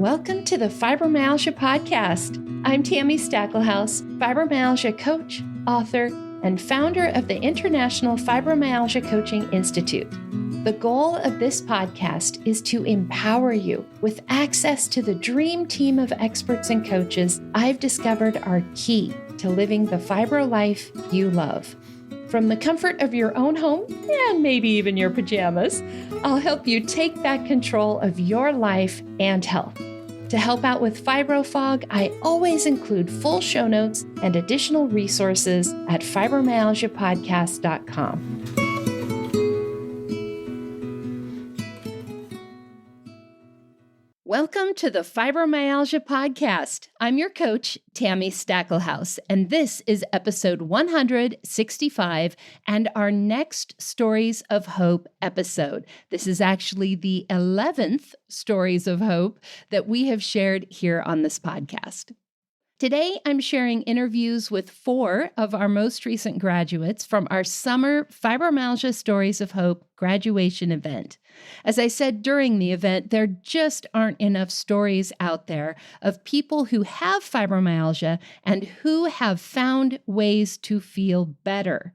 Welcome to the Fibromyalgia Podcast. I'm Tammy Stacklehouse, fibromyalgia coach, author, and founder of the International Fibromyalgia Coaching Institute. The goal of this podcast is to empower you with access to the dream team of experts and coaches I've discovered are key to living the fibro life you love. From the comfort of your own home, and maybe even your pajamas, I'll help you take back control of your life and health. To help out with fibro fog, I always include full show notes and additional resources at fibromyalgiapodcast.com. Welcome to the Fibromyalgia Podcast. I'm your coach, Tammy Stacklehouse, and this is episode 165 and our next Stories of Hope episode. This is actually the 11th Stories of Hope that we have shared here on this podcast. Today, I'm sharing interviews with 4 of our most recent graduates from our summer Fibromyalgia Stories of Hope graduation event. As I said during the event, there just aren't enough stories out there of people who have fibromyalgia and who have found ways to feel better.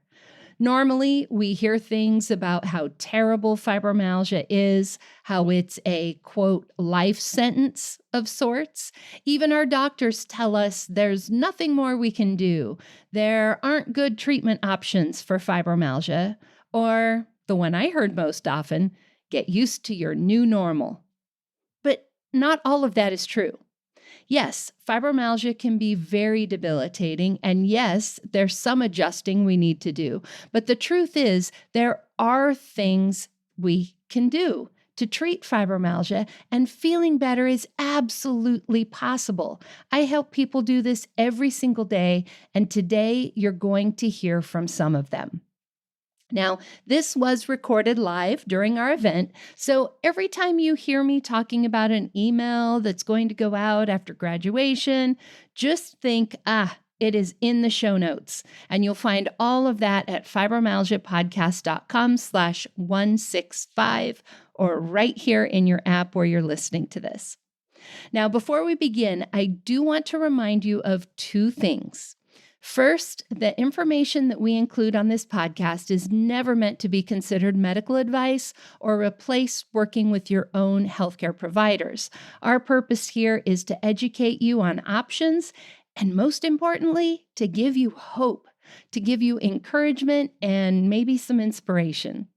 Normally, we hear things about how terrible fibromyalgia is, how it's a, quote, life sentence of sorts. Even our doctors tell us there's nothing more we can do. There aren't good treatment options for fibromyalgia. Or, the one I heard most often, get used to your new normal. But not all of that is true. Yes, fibromyalgia can be very debilitating, and yes, there's some adjusting we need to do. But the truth is, there are things we can do to treat fibromyalgia, and feeling better is absolutely possible. I help people do this every single day, and today you're going to hear from some of them. Now, this was recorded live during our event, so every time you hear me talking about an email that's going to go out after graduation, just think, it is in the show notes. And you'll find all of that at fibromyalgiapodcast.com/165 or right here in your app where you're listening to this. Now, before we begin, I do want to remind you of 2 things. First, the information that we include on this podcast is never meant to be considered medical advice or replace working with your own healthcare providers. Our purpose here is to educate you on options and, most importantly, to give you hope, to give you encouragement and maybe some inspiration.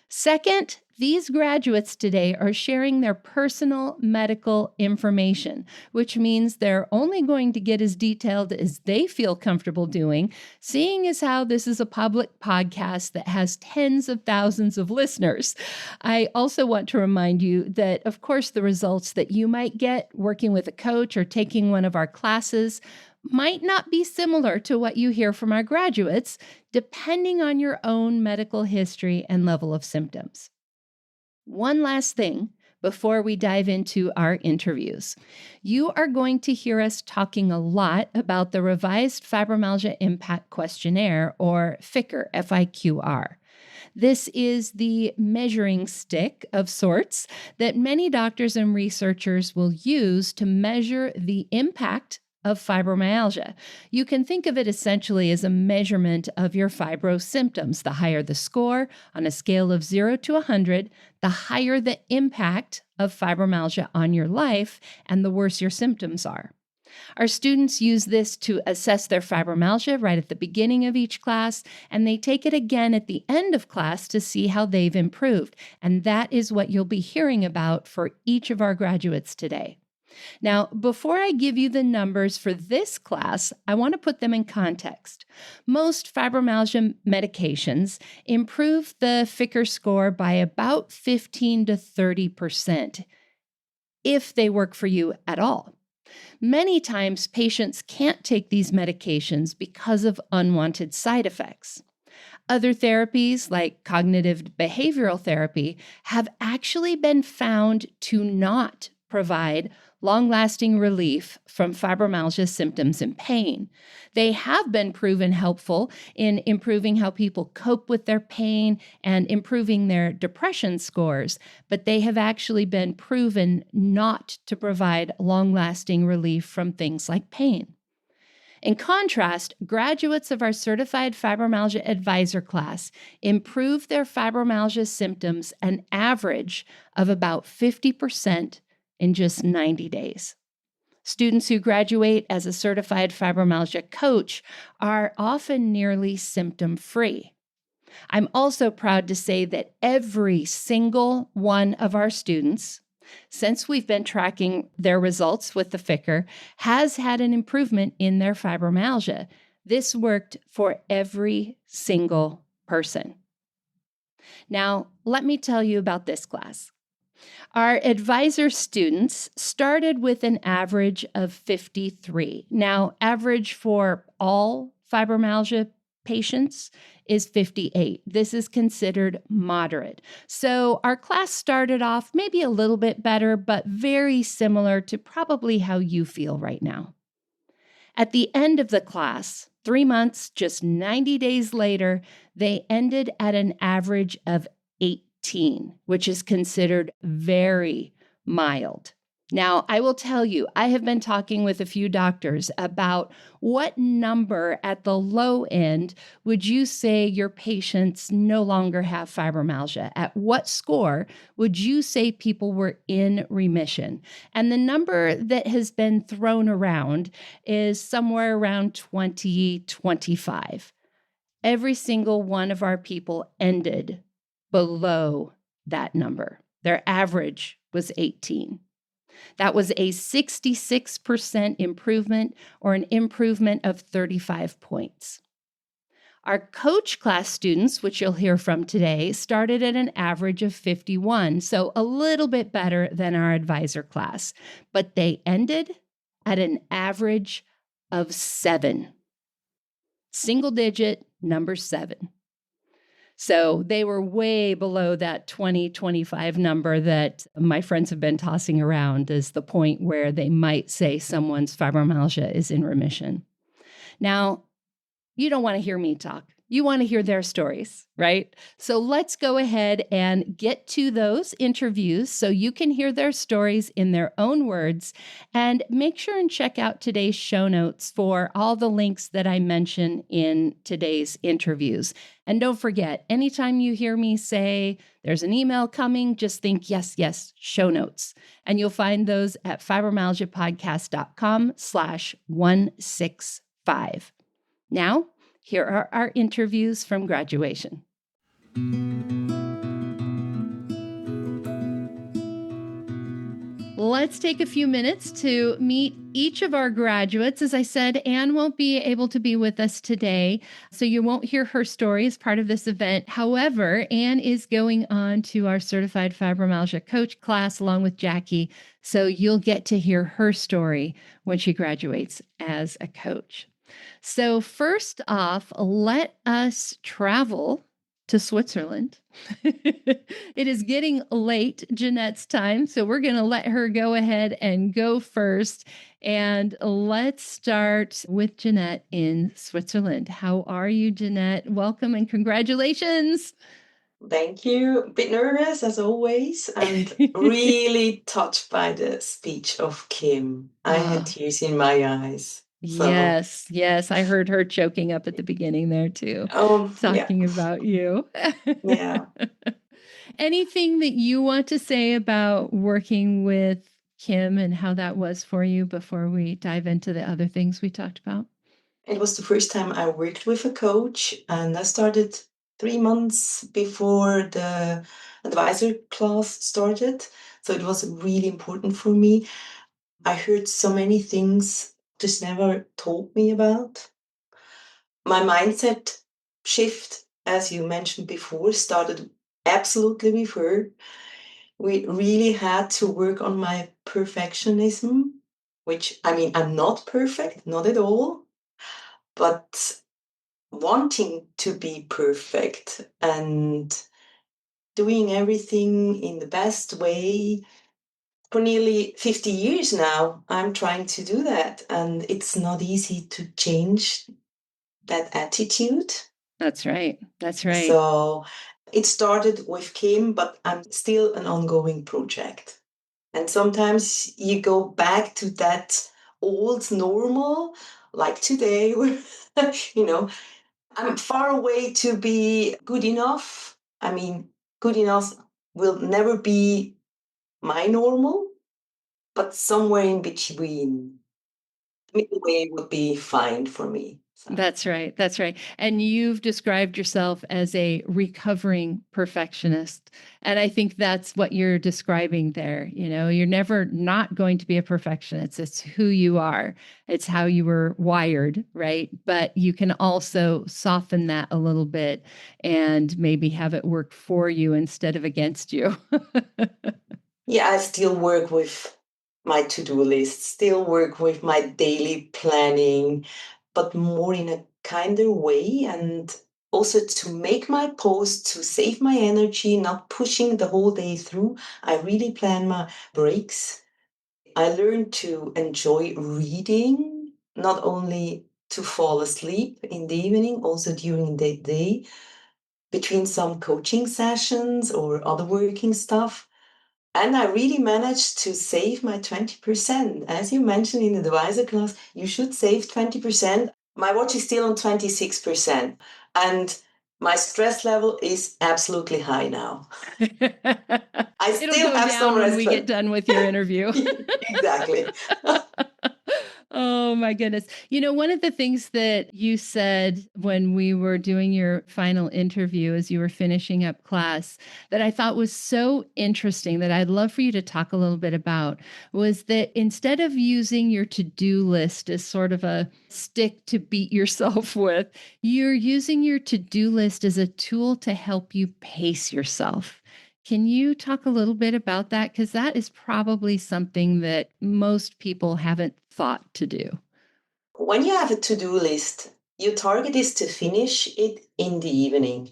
Second, these graduates today are sharing their personal medical information, which means they're only going to get as detailed as they feel comfortable doing, seeing as how this is a public podcast that has tens of thousands of listeners. I also want to remind you that, of course, the results that you might get working with a coach or taking one of our classes might not be similar to what you hear from our graduates, depending on your own medical history and level of symptoms. One last thing before we dive into our interviews. You are going to hear us talking a lot about the Revised Fibromyalgia Impact Questionnaire, or FICR, F-I-Q-R. This is the measuring stick of sorts that many doctors and researchers will use to measure the impact of fibromyalgia. You can think of it essentially as a measurement of your fibro symptoms. The higher the score on a scale of 0 to 100, the higher the impact of fibromyalgia on your life and the worse your symptoms are. Our students use this to assess their fibromyalgia right at the beginning of each class, and they take it again at the end of class to see how they've improved. And that is what you'll be hearing about for each of our graduates today. Now, before I give you the numbers for this class, I want to put them in context. Most fibromyalgia medications improve the FICR score by about 15 to 30%, if they work for you at all. Many times, patients can't take these medications because of unwanted side effects. Other therapies, like cognitive behavioral therapy, have actually been found to not provide long-lasting relief from fibromyalgia symptoms and pain. They have been proven helpful in improving how people cope with their pain and improving their depression scores, but they have actually been proven not to provide long-lasting relief from things like pain. In contrast, graduates of our Certified Fibromyalgia Advisor class improve their fibromyalgia symptoms an average of about 50% in just 90 days. Students who graduate as a Certified Fibromyalgia Coach are often nearly symptom-free. I'm also proud to say that every single one of our students, since we've been tracking their results with the Ficker, has had an improvement in their fibromyalgia. This worked for every single person. Now, let me tell you about this class. Our advisor students started with an average of 53. Now, average for all fibromyalgia patients is 58. This is considered moderate. So our class started off maybe a little bit better, but very similar to probably how you feel right now. At the end of the class, 3 months, just 90 days later, they ended at an average of 18, which is considered very mild. Now, I will tell you, I have been talking with a few doctors about what number at the low end would you say your patients no longer have fibromyalgia? At what score would you say people were in remission? And the number that has been thrown around is somewhere around 20, 25. Every single one of our people ended below that number. Their average was 18. That was a 66% improvement, or an improvement of 35 points. Our coach class students, which you'll hear from today, started at an average of 51, so a little bit better than our advisor class, but they ended at an average of 7. Single digit, number 7. So they were way below that 20, 25 number that my friends have been tossing around as the point where they might say someone's fibromyalgia is in remission. Now, you don't want to hear me talk. You want to hear their stories, right? So let's go ahead and get to those interviews so you can hear their stories in their own words. And make sure and check out today's show notes for all the links that I mention in today's interviews. And don't forget, anytime you hear me say there's an email coming, just think, yes, show notes. And you'll find those at fibromyalgiapodcast.com/165. Now, here are our interviews from graduation. Let's take a few minutes to meet each of our graduates. As I said, Anne won't be able to be with us today, so you won't hear her story as part of this event. However, Anne is going on to our Certified Fibromyalgia Coach class along with Jackie, so you'll get to hear her story when she graduates as a coach. So first off, let us travel to Switzerland. It is getting late, Jeanette's time, so we're going to let her go ahead and go first. And let's start with Jeanette in Switzerland. How are you, Jeanette? Welcome and congratulations. Thank you. A bit nervous as always, and really touched by the speech of Kim. I had tears in my eyes. So, yes. I heard her choking up at the beginning there too, talking about you. Yeah. Anything that you want to say about working with Kim and how that was for you before we dive into the other things we talked about? It was the first time I worked with a coach, and I started 3 months before the advisor class started. So it was really important for me. I heard so many things just never told me about. My mindset shift, as you mentioned before, started absolutely with her. We really had to work on my perfectionism, which, I mean, I'm not perfect, not at all, but wanting to be perfect and doing everything in the best way For nearly 50 years now, I'm trying to do that. And it's not easy to change that attitude. That's right. That's right. So it started with Kim, but I'm still an ongoing project. And sometimes you go back to that old normal, like today, where, you know, I'm far away to be good enough. I mean, good enough will never be my normal, but somewhere in between, middle way would be fine for me. So. That's right. That's right. And you've described yourself as a recovering perfectionist. And I think that's what you're describing there. You know, you're never not going to be a perfectionist. It's who you are, it's how you were wired, right? But you can also soften that a little bit and maybe have it work for you instead of against you. Yeah, I still work with my to-do list, still work with my daily planning, but more in a kinder way. And also to make my post, to save my energy, not pushing the whole day through. I really plan my breaks. I learned to enjoy reading, not only to fall asleep in the evening, also during the day, between some coaching sessions or other working stuff. And I really managed to save my 20%. As you mentioned in the advisor class, you should save 20%. My watch is still on 26%. And my stress level is absolutely high now. I It'll still go have some down when we rest. get done with your interview. Exactly. Oh my goodness. You know, one of the things that you said when we were doing your final interview as you were finishing up class that I thought was so interesting that I'd love for you to talk a little bit about was that instead of using your to-do list as sort of a stick to beat yourself with, you're using your to-do list as a tool to help you pace yourself. Can you talk a little bit about that? Because that is probably something that most people haven't thought to do. When you have a to-do list, your target is to finish it in the evening.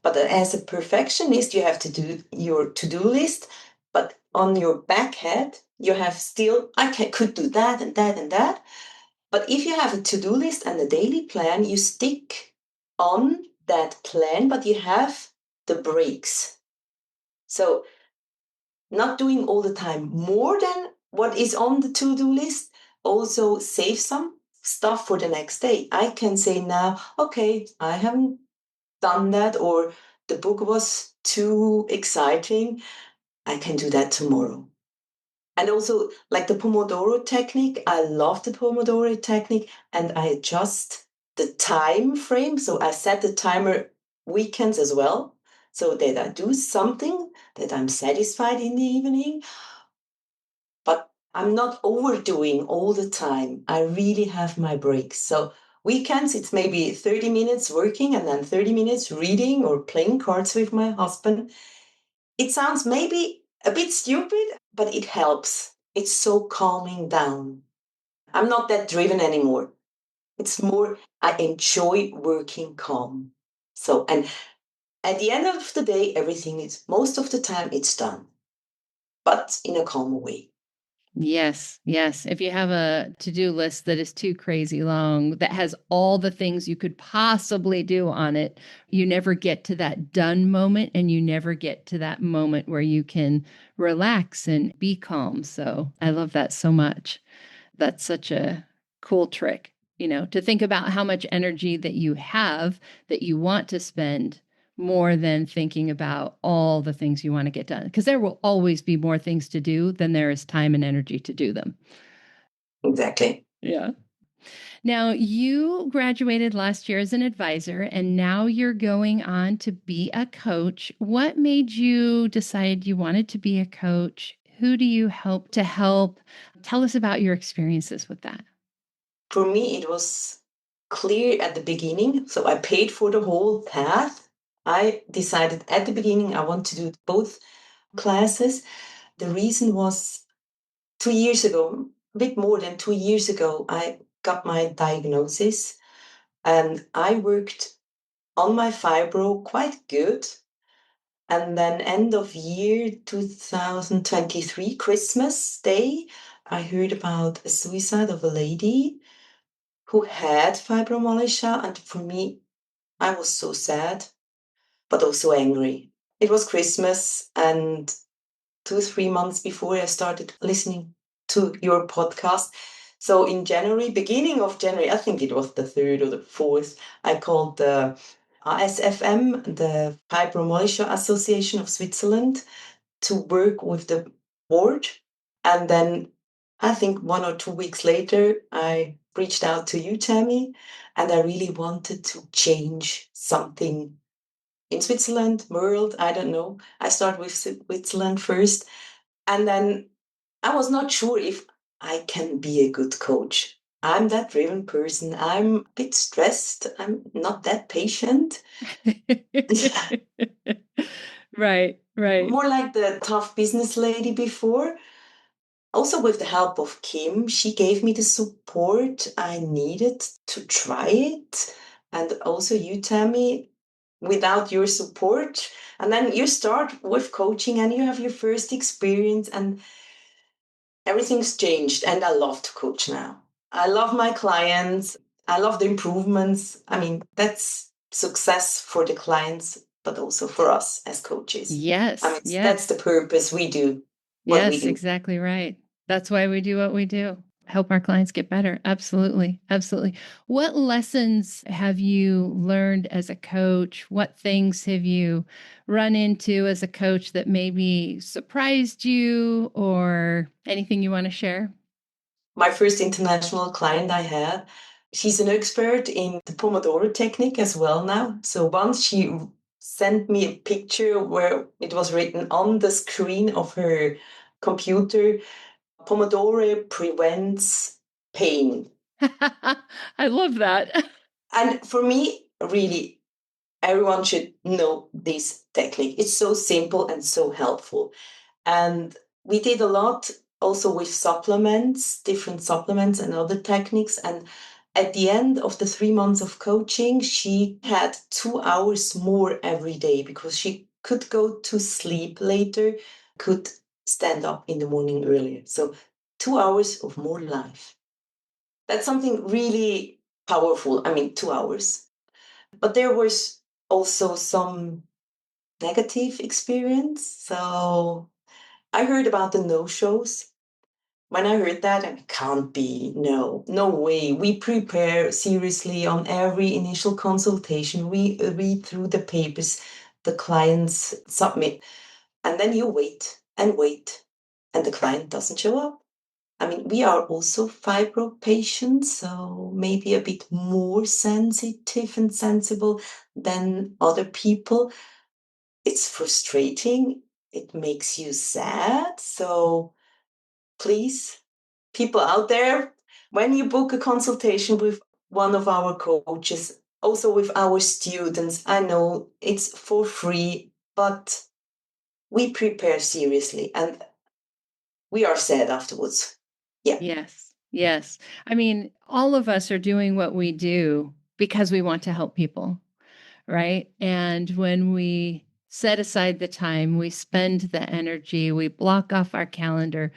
But as a perfectionist, you have to do your to-do list, but on your back head, you have still, could do that and that and that. But if you have a to-do list and a daily plan, you stick on that plan, but you have the breaks. So not doing all the time more than what is on the to-do list, also save some stuff for the next day. I can say now, okay, I haven't done that, or the book was too exciting. I can do that tomorrow. And also, like the Pomodoro technique, I love the Pomodoro technique, and I adjust the time frame. So I set the timer weekends as well, so that I do something that I'm satisfied in the evening, but I'm not overdoing all the time. I really have my breaks. So weekends, it's maybe 30 minutes working and then 30 minutes reading or playing cards with my husband. It sounds maybe a bit stupid, but it helps. It's so calming down. I'm not that driven anymore. It's more, I enjoy working calm. So, and at the end of the day, everything is, most of the time, it's done, but in a calm way. Yes, yes. If you have a to do list that is too crazy long, that has all the things you could possibly do on it, you never get to that done moment and you never get to that moment where you can relax and be calm. So I love that so much. That's such a cool trick, you know, to think about how much energy that you have that you want to spend more than thinking about all the things you want to get done. Because there will always be more things to do than there is time and energy to do them. Exactly. Yeah. Now, you graduated last year as an advisor, and now you're going on to be a coach. What made you decide you wanted to be a coach? Who do you help to help? Tell us about your experiences with that. For me, it was clear at the beginning. So I paid for the whole path. I decided at the beginning I want to do both classes. The reason was 2 years ago, a bit more than 2 years ago, I got my diagnosis and I worked on my fibro quite good. And then end of year 2023, Christmas Day, I heard about a suicide of a lady who had fibromyalgia. And for me, I was so sad, but also angry. It was Christmas, and 2, 3 months before I started listening to your podcast. So in January, beginning of January, I think it was the 3rd or the 4th, I called the ASFM, the Fibromyalgia Association of Switzerland, to work with the board. And then I think 1 or 2 weeks later, I reached out to you, Tammy, and I really wanted to change something in Switzerland, world, I don't know. I start with Switzerland first. And then I was not sure if I can be a good coach. I'm that driven person. I'm a bit stressed. I'm not that patient. Right, right. More like the tough business lady before. Also, with the help of Kim, she gave me the support I needed to try it. And also, you, Tammy, without your support. And then you start with coaching and you have your first experience, and everything's changed. And I love to coach now. I love my clients. I love the improvements. I mean, that's success for the clients, but also for us as coaches. I Yes, mean, that's the yes. purpose we do what we Yes, do. exactly right. That's why we do what we do. Help our clients get better. Absolutely. Absolutely. What lessons have you learned as a coach? What things have you run into as a coach that maybe surprised you, or anything you want to share? My first international client I had, she's an expert in the Pomodoro technique as well now. So once she sent me a picture where it was written on the screen of her computer, Pomodoro prevents pain. I love that. And for me, really, everyone should know this technique. It's so simple and so helpful. And we did a lot also with supplements, different supplements and other techniques. And at the end of the 3 months of coaching, she had 2 hours more every day because she could go to sleep later, could stand up in the morning earlier. So 2 hours of more life. That's something really powerful. I mean, 2 hours. But there was also some negative experience. So I heard about the no-shows. When I heard that, I can't be, no way. We prepare seriously on every initial consultation. We read through the papers the clients submit, and then you wait, and the client doesn't show up. I mean, we are also fibro patients, so maybe a bit more sensitive and sensible than other people. It's frustrating. It makes you sad. So please, people out there, when you book a consultation with one of our coaches, also with our students, I know it's for free, but we prepare seriously and we are sad afterwards. Yeah. Yes. Yes. I mean, all of us are doing what we do because we want to help people, right? And when we set aside the time, we spend the energy, we block off our calendar,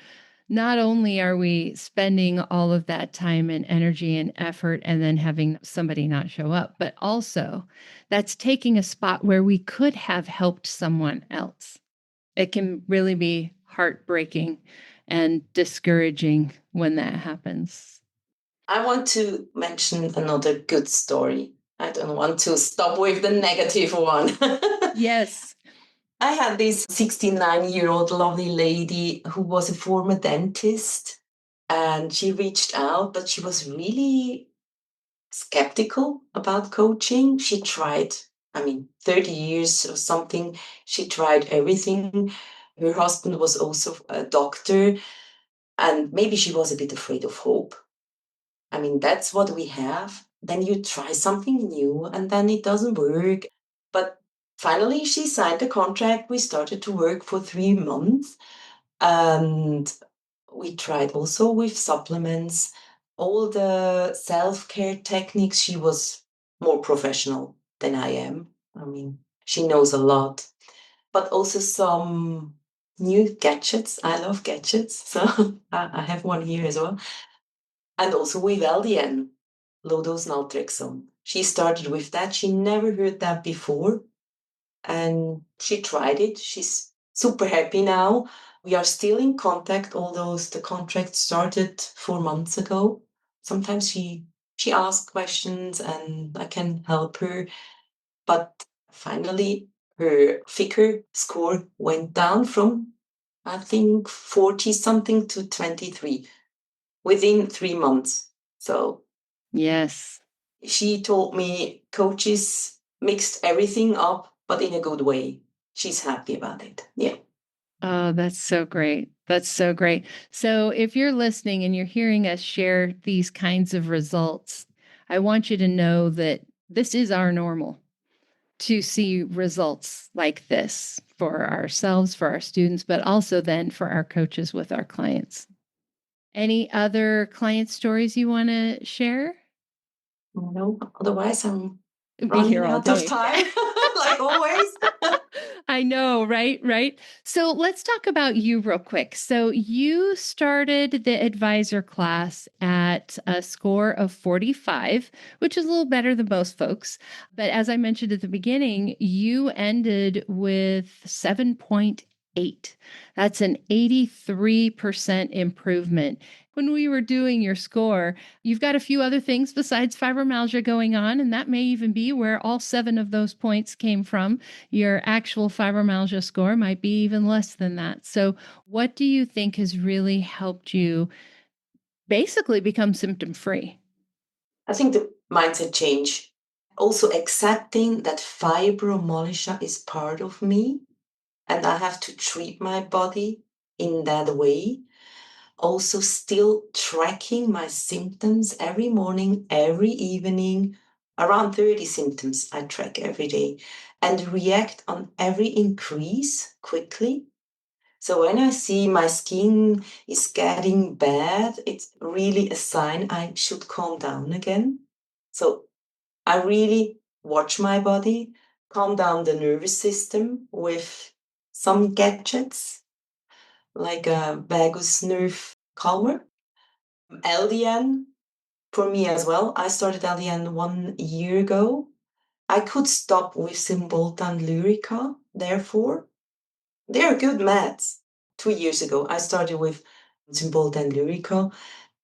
not only are we spending all of that time and energy and effort and then having somebody not show up, but also that's taking a spot where we could have helped someone else. It can really be heartbreaking and discouraging when that happens. I want to mention another good story. I don't want to stop with the negative one. Yes. I had this 69-year-old lovely lady who was a former dentist, and she reached out, but she was really skeptical about coaching. She tried, I mean, 30 years or something. She tried everything. Her husband was also a doctor, and maybe she was a bit afraid of hope. I mean, that's what we have. Then you try something new and then it doesn't work. But finally, she signed a contract. We started to work for 3 months. And we tried also with supplements, all the self care techniques. She was more professional than I am. I mean, she knows a lot. but also some new gadgets. I love gadgets, so I have one here as well. And also with LDN, low dose naltrexone. She started with that. She never heard that before. And she tried it. She's super happy now. We are still in contact, although the contract started 4 months ago. Sometimes she asks questions and I can help her. But finally, her figure score went down from, I think, 40 something to 23 within 3 months. So Yes. she told me coaches mixed everything up, but in a good way. She's happy about it. Yeah. Oh, that's so great. That's so great. So, if you're listening and you're hearing us share these kinds of results, I want you to know that this is our normal to see results like this for ourselves, for our students, but also then for our coaches with our clients. Any other client stories you want to share? No, otherwise I'm Be running here all out of day. time, like always. I know, right? Right. So let's talk about you real quick. So you started the advisor class at a score of 45, which is a little better than most folks. But as I mentioned at the beginning, you ended with 7.8. That's an 83% improvement. When we were doing your score, you've got a few other things besides fibromyalgia going on, and that may even be where all 7 of those points came from. Your actual fibromyalgia score might be even less than that. So, what do you think has really helped you basically become symptom free? I think the mindset change. Also accepting that fibromyalgia is part of me and I have to treat my body in that way. Also still tracking my symptoms every morning, every evening, around 30 symptoms I track every day, and react on every increase quickly. So when I see my skin is getting bad, it's really a sign I should calm down again. So I really watch my body, calm down the nervous system with some gadgets like a vagus nerve calmer. LDN for me as well. I started LDN 1 year ago. I could stop with Cymbalta and Lyrica, therefore. They're good meds. 2 years ago, I started with Cymbalta and Lyrica.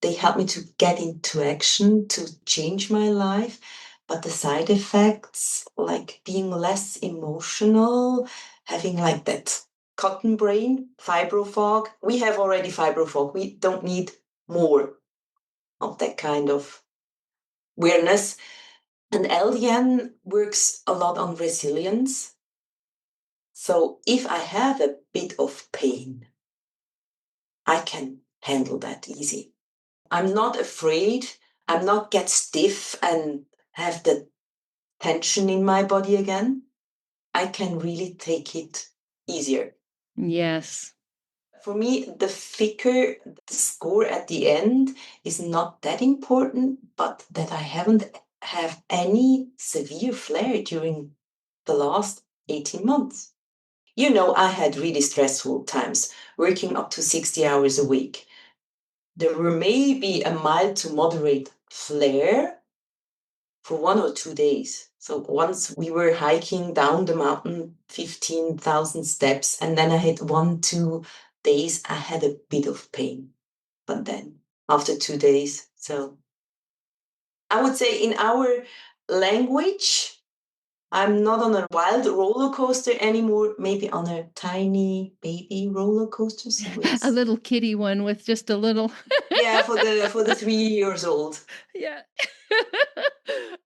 They helped me to get into action, to change my life. But the side effects, like being less emotional, having like that cotton brain, fibrofog, we have already fibrofog. We don't need more of that kind of weirdness. And LDN works a lot on resilience. So if I have a bit of pain, I can handle that easy. I'm not afraid. I'm not get stiff and have the tension in my body again. I can really take it easier. Yes. For me, the figure, the score at the end is not that important, but that I haven't have any severe flare during the last 18 months. You know, I had really stressful times, working up to 60 hours a week. There were maybe a mild to moderate flare for 1 or 2 days. So once we were hiking down the mountain, 15,000 steps, and then I had 1, 2 days, I had a bit of pain. But then after 2 days, so I would say in our language, I'm not on a wild roller coaster anymore, maybe on a tiny baby roller coaster. So A it's little kitty one with just a little. yeah, for the 3 years old. Yeah.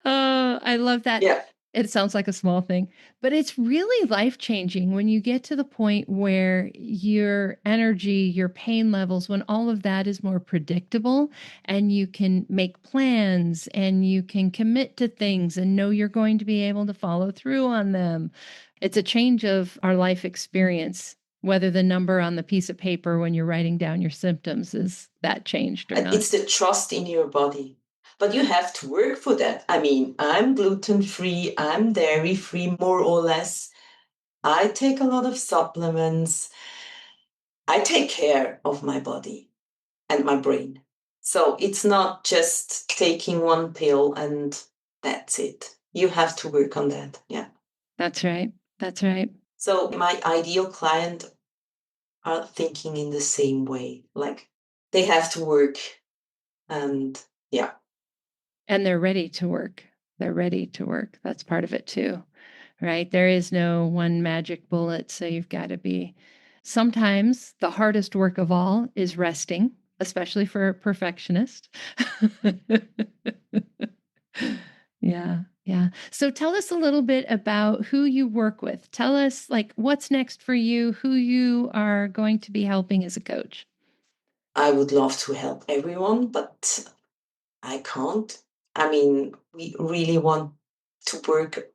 Oh, I love that. Yeah. It sounds like a small thing, but it's really life changing when you get to the point where your energy, your pain levels, when all of that is more predictable and you can make plans and you can commit to things and know you're going to be able to follow through on them. It's a change of our life experience, whether the number on the piece of paper when you're writing down your symptoms is that changed or And not. it's the trust in your body. But you have to work for that. I mean, I'm gluten free, I'm dairy free, more or less. I take a lot of supplements. I take care of my body and my brain. So it's not just taking one pill and that's it. You have to work on that. Yeah. That's right. That's right. So my ideal client are thinking in the same way. Like they have to work and yeah. And they're ready to work. They're ready to work. That's part of it too, right? There is no one magic bullet. So you've got to be. Sometimes the hardest work of all is resting, especially for a perfectionist. Yeah. Yeah. So tell us a little bit about who you work with. Tell us like what's next for you, who you are going to be helping as a coach. I would love to help everyone, but I can't. I mean, we really want to work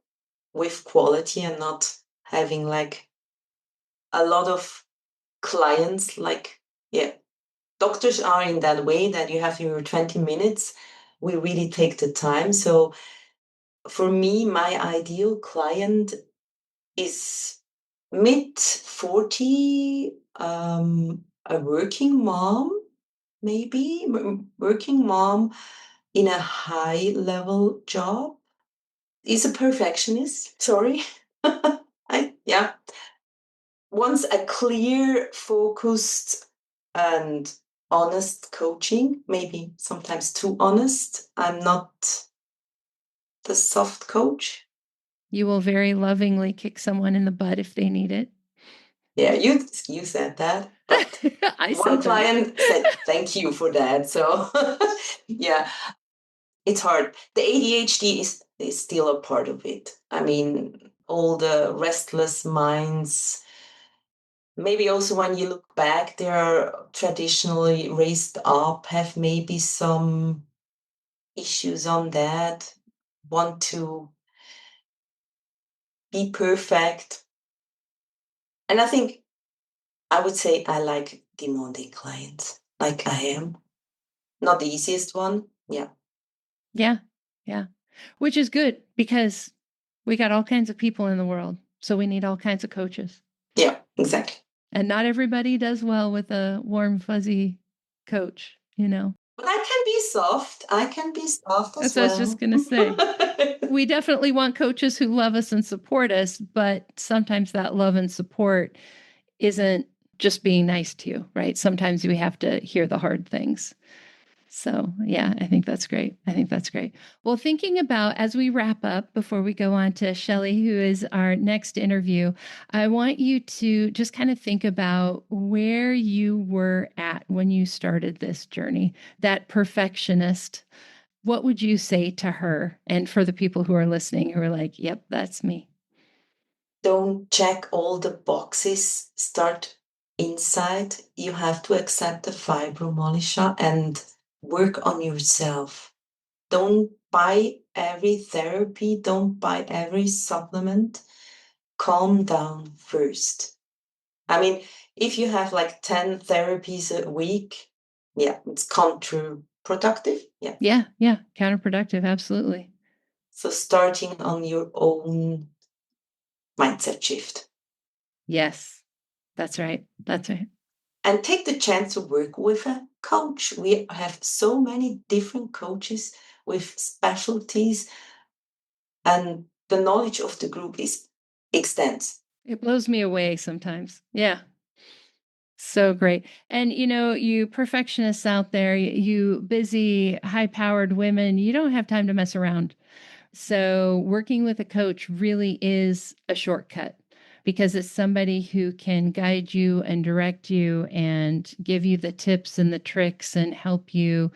with quality and not having like a lot of clients. Like, yeah, doctors are in that way that you have your 20 minutes. We really take the time. So for me, my ideal client is mid 40, a working mom, maybe working mom in a high level job. Is a perfectionist. Sorry. Yeah. Wants a clear, focused, and honest coaching. Maybe sometimes too honest. I'm not the soft coach. You will very lovingly kick someone in the butt if they need it. Yeah, you said that, but I one said that. client said thank you for that. So yeah, it's hard. The ADHD is still a part of it. I mean, all the restless minds. Maybe also when you look back, they are traditionally raised up, have maybe some issues on that, want to be perfect. And I think I would say I like demanding clients, like I am. Not the easiest one. Yeah. Yeah. Yeah. Which is good because we got all kinds of people in the world. So we need all kinds of coaches. Yeah, exactly. And not everybody does well with a warm, fuzzy coach, you know? But I can be soft. I can be soft as That's what I was just well. going to say. We definitely want coaches who love us and support us, but sometimes that love and support isn't just being nice to you, right? Sometimes we have to hear the hard things. So, yeah, I think that's great. I think that's great. Well, thinking about as we wrap up before we go on to Shelley, who is our next interview, I want you to just kind of think about where you were at when you started this journey, that perfectionist. What would you say to her? And for the people who are listening who are like, yep, that's me. Don't check all the boxes. Start inside. You have to accept the fibromyalgia and work on yourself. Don't buy every therapy, don't buy every supplement. Calm down first. I mean, if you have like 10 therapies a week, yeah, it's counterproductive. Yeah. Yeah, yeah, counterproductive. Absolutely. So starting on your own mindset shift. Yes, that's right. That's right. And take the chance to work with a coach. We have so many different coaches with specialties, and the knowledge of the group is extensive. It blows me away sometimes. Yeah. So great. And you perfectionists out there, you busy, high powered women, you don't have time to mess around. So, working with a coach really is a shortcut because it's somebody who can guide you and direct you and give you the tips and the tricks and help you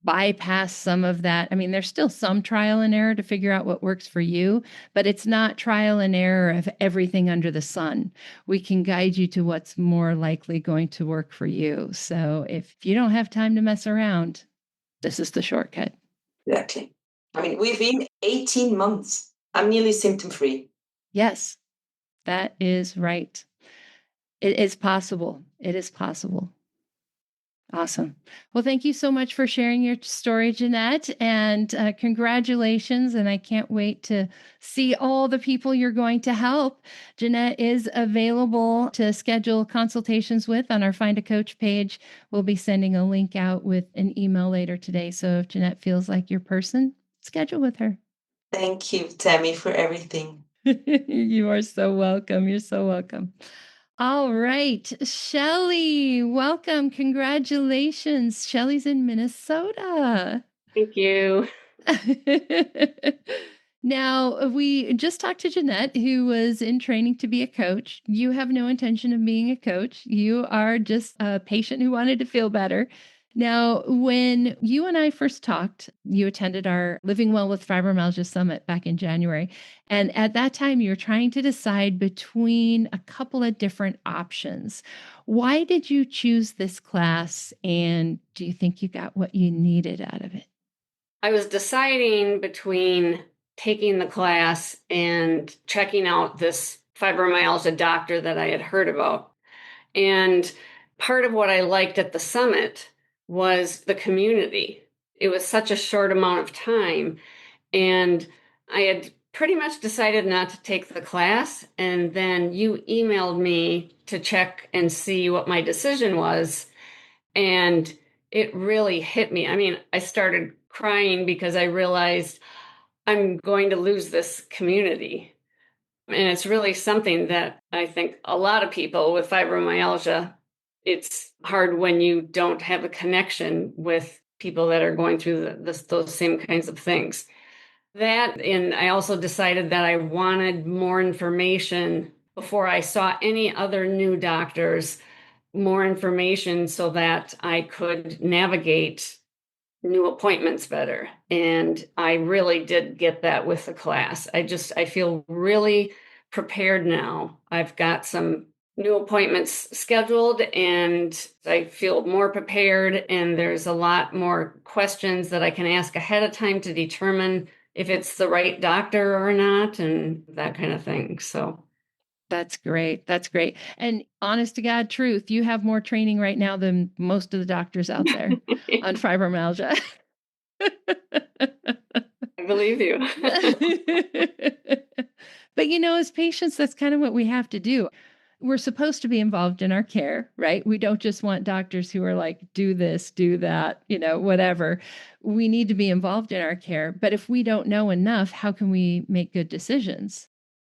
bypass some of that. I mean, there's still some trial and error to figure out what works for you, but it's not trial and error of everything under the sun. We can guide you to what's more likely going to work for you. So, if you don't have time to mess around, this is the shortcut. Exactly. I mean, within 18 months, I'm nearly symptom free. Yes, that is right. It is possible. It is possible. Awesome. Well, thank you so much for sharing your story, Jeanette, and congratulations. And I can't wait to see all the people you're going to help. Jeanette is available to schedule consultations with on our Find a Coach page. We'll be sending a link out with an email later today. So if Jeanette feels like your person, schedule with her. Thank you, Tammy, for everything. You are so welcome. You're so welcome. All right, Shelly, welcome. Congratulations. Shelly's in Minnesota. Thank you. Now, we just talked to Jeanette, who was in training to be a coach. You have no intention of being a coach. You are just a patient who wanted to feel better. Now, when you and I first talked, you attended our Living Well with Fibromyalgia Summit back in January. And at that time, you were trying to decide between a couple of different options. Why did you choose this class? And do you think you got what you needed out of it? I was deciding between taking the class and checking out this fibromyalgia doctor that I had heard about. And part of what I liked at the summit was the community. It was such a short amount of time. And I had pretty much decided not to take the class. And then you emailed me to check and see what my decision was. And it really hit me. I mean, I started crying because I realized I'm going to lose this community. And it's really something that I think a lot of people with fibromyalgia, it's hard when you don't have a connection with people that are going through those same kinds of things. That, and I also decided that I wanted more information before I saw any other new doctors, more information so that I could navigate new appointments better. And I really did get that with the class. I feel really prepared now. I've got some new appointments scheduled and I feel more prepared, and there's a lot more questions that I can ask ahead of time to determine if it's the right doctor or not, and that kind of thing. So That's great. That's great. And honest to God, truth, you have more training right now than most of the doctors out there on fibromyalgia. I believe you. But as patients, that's kind of what we have to do. We're supposed to be involved in our care, right? We don't just want doctors who are like, do this, do that, whatever. We need to be involved in our care. But if we don't know enough, how can we make good decisions?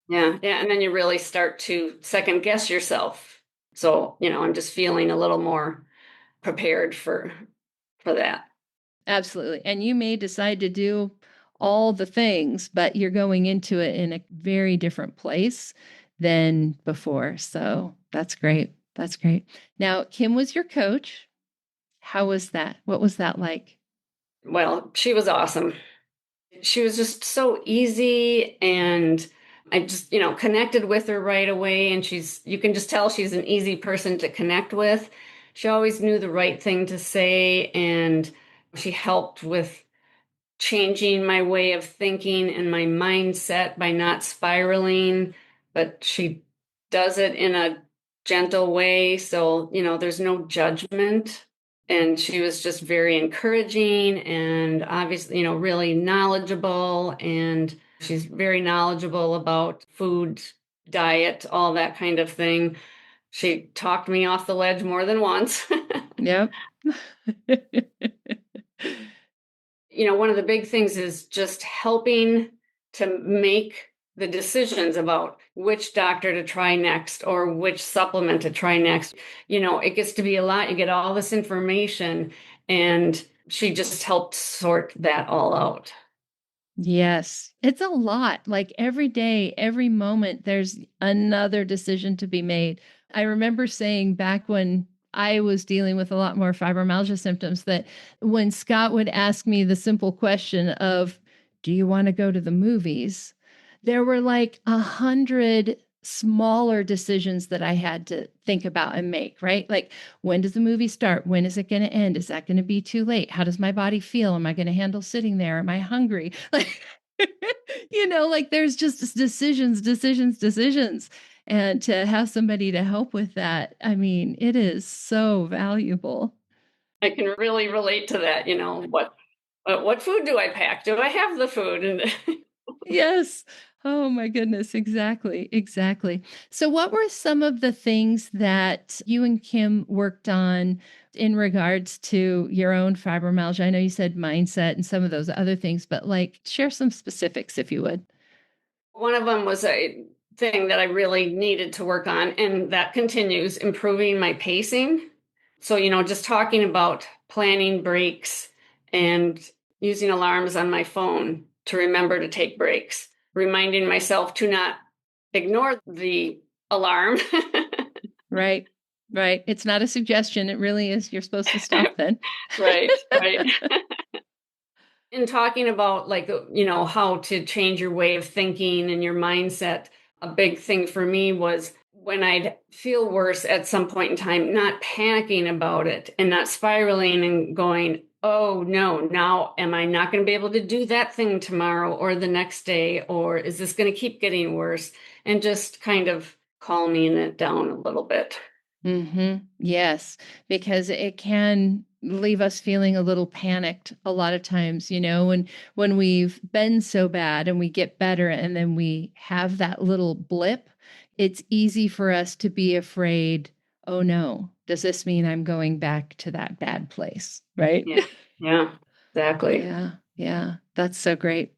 Yeah. And then you really start to second guess yourself. So, I'm just feeling a little more prepared for that. Absolutely. And you may decide to do all the things, but you're going into it in a very different place than before. So that's great. That's great. Now, Kim was your coach. How was that? What was that like? Well, she was awesome. She was just so easy, and I just, connected with her right away. And you can just tell she's an easy person to connect with. She always knew the right thing to say, and she helped with changing my way of thinking and my mindset by not spiraling, but she does it in a gentle way. So, there's no judgment. And she was just very encouraging and obviously, really knowledgeable. And she's very knowledgeable about food, diet, all that kind of thing. She talked me off the ledge more than once. Yep. One of the big things is just helping to make the decisions about which doctor to try next or which supplement to try next. It gets to be a lot. You get all this information, and she just helped sort that all out. Yes, it's a lot. Like every day, every moment, there's another decision to be made. I remember saying back when I was dealing with a lot more fibromyalgia symptoms that when Scott would ask me the simple question of, do you want to go to the movies? There were like 100 smaller decisions that I had to think about and make, right? Like, when does the movie start? When is it going to end? Is that going to be too late? How does my body feel? Am I going to handle sitting there? Am I hungry? Like, like there's just decisions, decisions, decisions. And to have somebody to help with that, I mean, it is so valuable. I can really relate to that. What food do I pack? Do I have the food? And Yes. Oh my goodness. Exactly. Exactly. So, what were some of the things that you and Kim worked on in regards to your own fibromyalgia? I know you said mindset and some of those other things, but like share some specifics if you would. one of them was a thing that I really needed to work on, and that continues improving my pacing. So, just talking about planning breaks and using alarms on my phone to remember to take breaks, reminding myself to not ignore the alarm. Right. Right. It's not a suggestion. It really is. You're supposed to stop then. Right, right. And talking about like, how to change your way of thinking and your mindset, a big thing for me was when I'd feel worse at some point in time, not panicking about it and not spiraling and going, oh no, now am I not going to be able to do that thing tomorrow or the next day? Or is this going to keep getting worse? And just kind of calming it down a little bit. Yes, because it can leave us feeling a little panicked a lot of times, when we've been so bad and we get better and then we have that little blip, it's easy for us to be afraid, oh no, does this mean I'm going back to that bad place? Right? Yeah, yeah, exactly. Yeah, yeah, that's so great.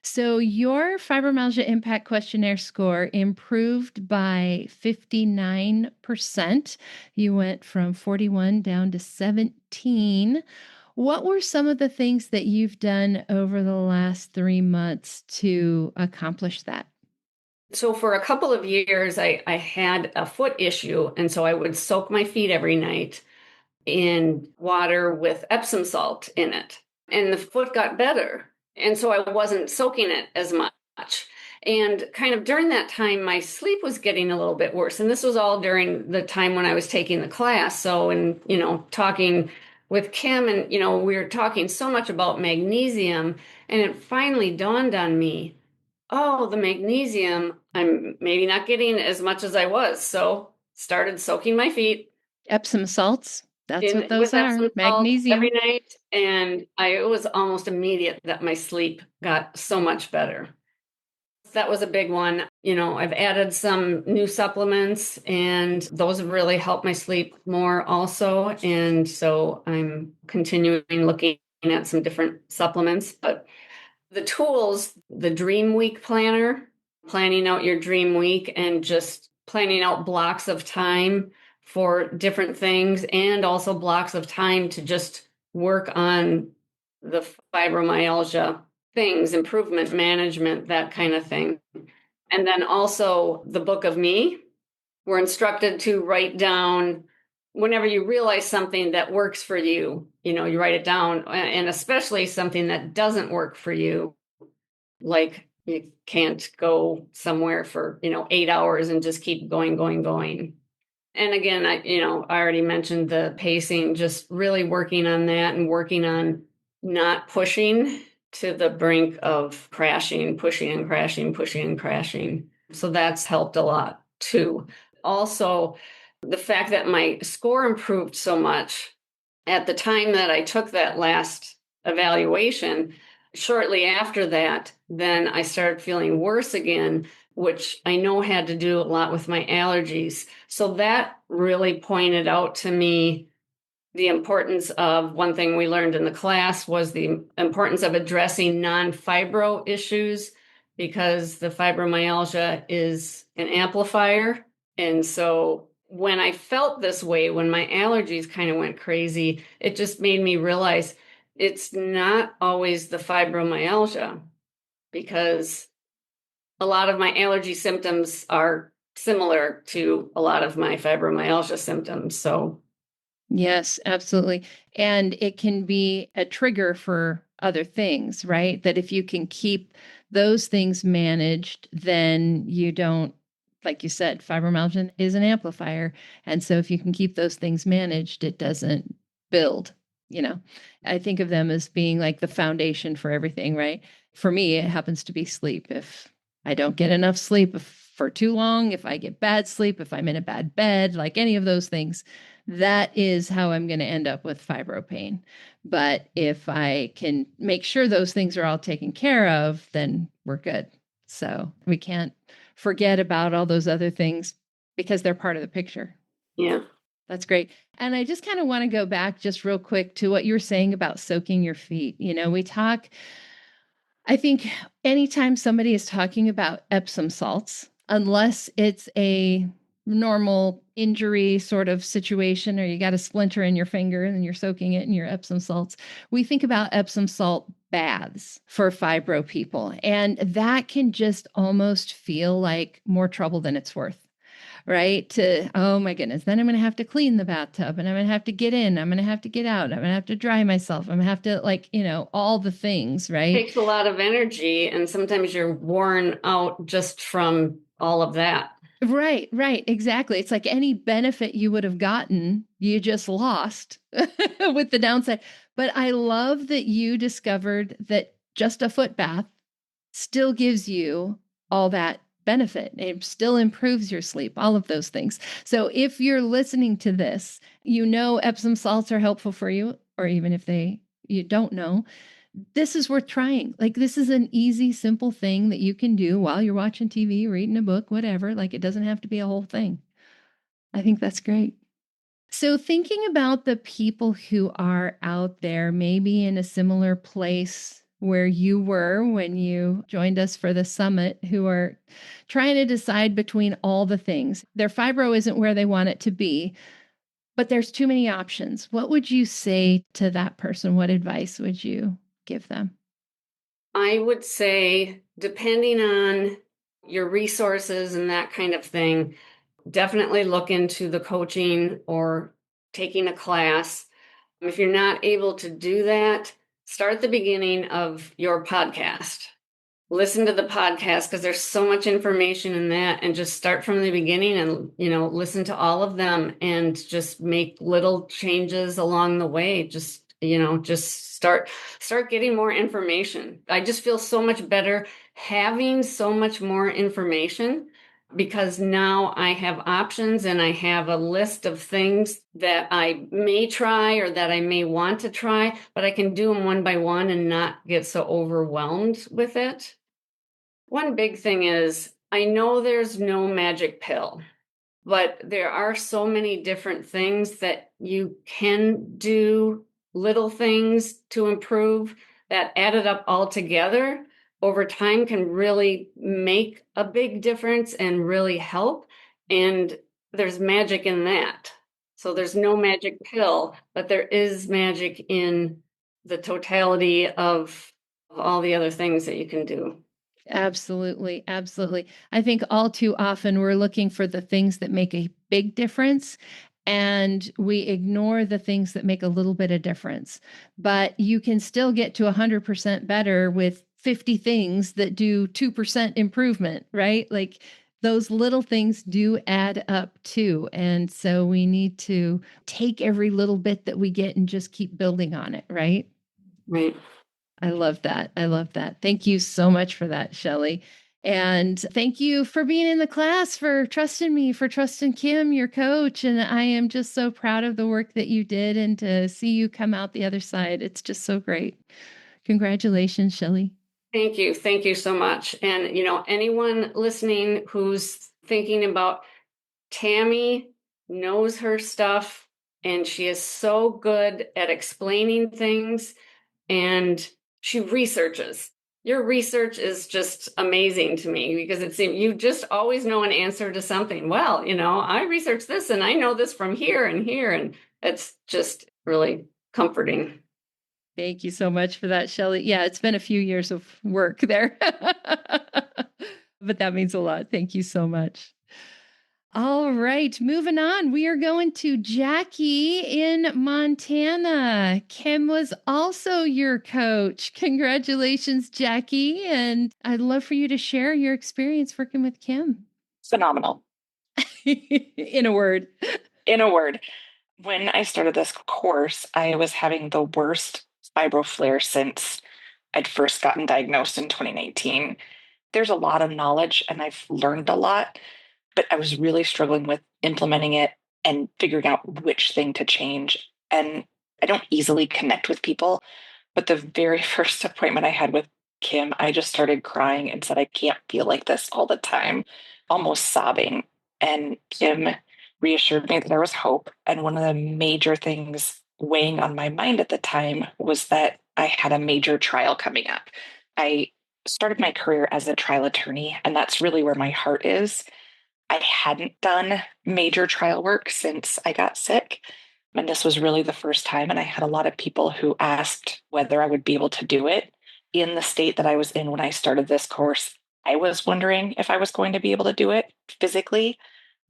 So your fibromyalgia impact questionnaire score improved by 59%. You went from 41 down to 17. What were some of the things that you've done over the last 3 months to accomplish that? So for a couple of years, I had a foot issue. And so I would soak my feet every night in water with Epsom salt in it. And the foot got better. And so I wasn't soaking it as much. And kind of during that time, my sleep was getting a little bit worse. And this was all during the time when I was taking the class. So, and, talking with Kim, and, we were talking so much about magnesium. And it finally dawned on me, oh, the magnesium, I'm maybe not getting as much as I was. So started soaking my feet Epsom salts. That's what in those with are. Epsom salt every Magnesium. night, and it was almost immediate that my sleep got so much better. That was a big one. I've added some new supplements, and those have really helped my sleep more also. And so I'm continuing looking at some different supplements. But the tools, the Dream Week planner, planning out your dream week and just planning out blocks of time for different things, and also blocks of time to just work on the fibromyalgia things, improvement management, that kind of thing. And then also the book of me. We're instructed to write down whenever you realize something that works for you, you write it down, and especially something that doesn't work for you, like you can't go somewhere for 8 hours and just keep going. And again, I already mentioned the pacing, just really working on that and working on not pushing to the brink of crashing, pushing and crashing, pushing and crashing. So that's helped a lot too. Also, the fact that my score improved so much at the time that I took that last evaluation, shortly after that, then I started feeling worse again, which I know had to do a lot with my allergies. So that really pointed out to me the importance of one thing we learned in the class was the importance of addressing non-fibro issues, because the fibromyalgia is an amplifier. And so when I felt this way, when my allergies kind of went crazy, it just made me realize it's not always the fibromyalgia, because a lot of my allergy symptoms are similar to a lot of my fibromyalgia symptoms. So Yes, absolutely. And it can be a trigger for other things, right? That if you can keep those things managed, then you don't, like you said, fibromyalgia is an amplifier. And so if you can keep those things managed, it doesn't build, you know. I think of them as being like the foundation for everything, right? For me, it happens to be sleep. If I don't get enough sleep for too long, if I get bad sleep, if I'm in a bad bed, like any of those things, that is how I'm going to end up with fibro pain. But if I can make sure those things are all taken care of, then we're good. So we can't forget about all those other things because they're part of the picture. Yeah. That's great. And I just kind of want to go back just real quick to what you were saying about soaking your feet. I think anytime somebody is talking about Epsom salts, unless it's a normal injury sort of situation or you got a splinter in your finger and you're soaking it in your Epsom salts, we think about Epsom salt baths for fibro people. And that can just almost feel like more trouble than it's worth. Right? Oh my goodness, then I'm going to have to clean the bathtub and I'm going to have to get in. I'm going to have to get out. I'm going to have to dry myself. I'm going to have to, all the things, right? Takes a lot of energy, and sometimes you're worn out just from all of that. Right, exactly. It's like any benefit you would have gotten, you just lost with the downside. But I love that you discovered that just a foot bath still gives you all that benefit. It still improves your sleep, all of those things. So if you're listening to this, Epsom salts are helpful for you, or even if you don't know, this is worth trying. Like, this is an easy, simple thing that you can do while you're watching TV, reading a book, whatever. Like, it doesn't have to be a whole thing. I think that's great. So thinking about the people who are out there, maybe in a similar place where you were when you joined us for the summit, who are trying to decide between all the things. Their fibro isn't where they want it to be, but there's too many options. What would you say to that person? What advice would you give them? I would say, depending on your resources and that kind of thing, definitely look into the coaching or taking a class. If you're not able to do that, start at the beginning of your podcast. Listen to the podcast because there's so much information in that, and just start from the beginning and, listen to all of them and just make little changes along the way. Just start getting more information. I just feel so much better having so much more information, because now I have options and I have a list of things that I may try or that I may want to try, but I can do them one by one and not get so overwhelmed with it. One big thing is, I know there's no magic pill, but there are so many different things that you can do, little things to improve, that added up all together over time can really make a big difference and really help. And there's magic in that. So there's no magic pill, but there is magic in the totality of all the other things that you can do. Absolutely. Absolutely. I think all too often we're looking for the things that make a big difference and we ignore the things that make a little bit of difference. But you can still get to 100% better with 50 things that do 2% improvement, right? Like, those little things do add up too. And so we need to take every little bit that we get and just keep building on it, right? Right. I love that. I love that. Thank you so much for that, Shelley. And thank you for being in the class, for trusting me, for trusting Kim, your coach. And I am just so proud of the work that you did and to see you come out the other side. It's just so great. Congratulations, Shelley. Thank you. Thank you so much. And, anyone listening who's thinking about, Tammy knows her stuff and she is so good at explaining things, and she researches. Your research is just amazing to me, because it seems you just always know an answer to something. Well, I researched this and I know this from here and here, and it's just really comforting. Thank you so much for that, Shelley. Yeah, it's been a few years of work there, but that means a lot. Thank you so much. All right, moving on. We are going to Jackie in Montana. Kim was also your coach. Congratulations, Jackie. And I'd love for you to share your experience working with Kim. Phenomenal. In a word. In a word, when I started this course, I was having the worst fibro flare since I'd first gotten diagnosed in 2019. There's a lot of knowledge and I've learned a lot, but I was really struggling with implementing it and figuring out which thing to change. And I don't easily connect with people, but the very first appointment I had with Kim, I just started crying and said, I can't feel like this all the time, almost sobbing. And Kim reassured me that there was hope. And one of the major things weighing on my mind at the time was that I had a major trial coming up. I started my career as a trial attorney, and that's really where my heart is. I hadn't done major trial work since I got sick. And this was really the first time. And I had a lot of people who asked whether I would be able to do it in the state that I was in when I started this course. I was wondering if I was going to be able to do it physically.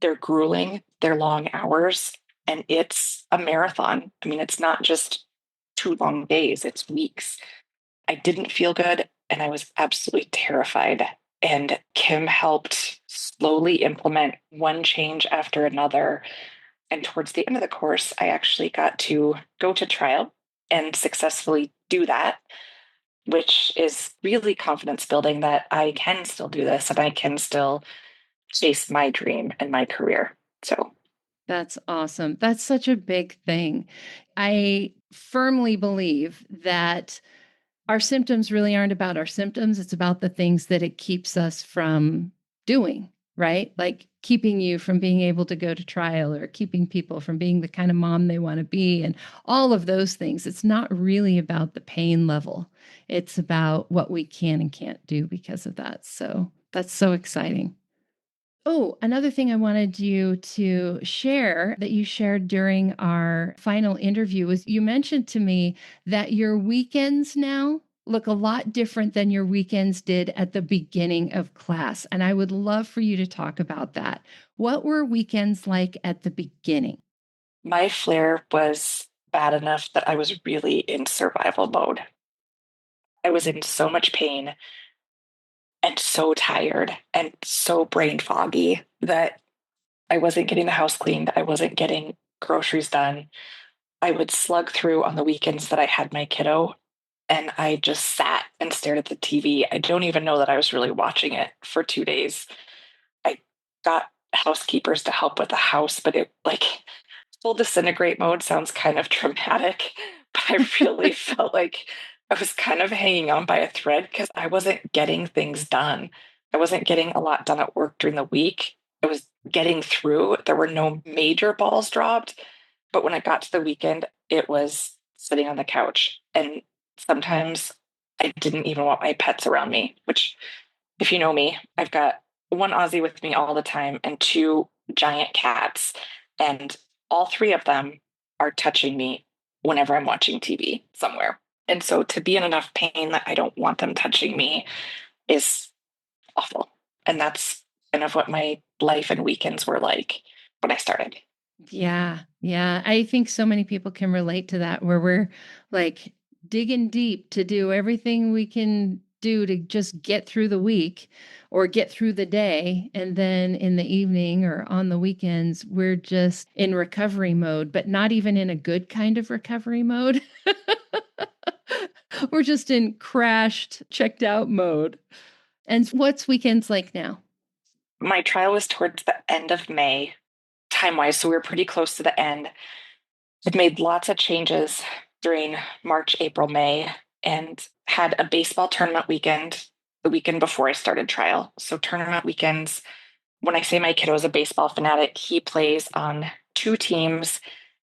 They're grueling, they're long hours, and it's a marathon. I mean, it's not just 2 long days, it's weeks. I didn't feel good and I was absolutely terrified. And Kim helped slowly implement one change after another. And towards the end of the course, I actually got to go to trial and successfully do that, which is really confidence building that I can still do this and I can still chase my dream and my career. So That's awesome. That's such a big thing. I firmly believe that our symptoms really aren't about our symptoms. It's about the things that it keeps us from doing, right? Like keeping you from being able to go to trial or keeping people from being the kind of mom they want to be and all of those things. It's not really about the pain level. It's about what we can and can't do because of that. So that's so exciting. Oh, another thing I wanted you to share that you shared during our final interview was you mentioned to me that your weekends now look a lot different than your weekends did at the beginning of class. And I would love for you to talk about that. What were weekends like at the beginning? my flare was bad enough that I was really in survival mode. I was in so much pain and so tired and so brain foggy that I wasn't getting the house cleaned. I wasn't getting groceries done. I would slug through on the weekends that I had my kiddo, and I just sat and stared at the TV. I don't even know that I was really watching it for 2 days. I got housekeepers to help with the house, but it like full disintegrate mode sounds kind of traumatic, but I really felt like I was kind of hanging on by a thread because I wasn't getting things done. I wasn't getting a lot done at work during the week. I was getting through. There were no major balls dropped, but when I got to the weekend, it was sitting on the couch. And sometimes I didn't even want my pets around me, which, if you know me, I've got one Aussie with me all the time and 2 giant cats. And all 3 of them are touching me whenever I'm watching TV somewhere. And so to be in enough pain that I don't want them touching me is awful. And that's kind of what my life and weekends were like when I started. Yeah. Yeah. I think so many people can relate to that where we're like digging deep to do everything we can do to just get through the week or get through the day. And then in the evening or on the weekends, we're just in recovery mode, but not even in a good kind of recovery mode. We're just in crashed, checked out mode. And what's weekends like now? My trial was towards the end of May, time wise. So we were pretty close to the end. I've made lots of changes during March, April, May, and had a baseball tournament weekend the weekend before I started trial. So, tournament weekends, when I say my kiddo is a baseball fanatic, he plays on 2 teams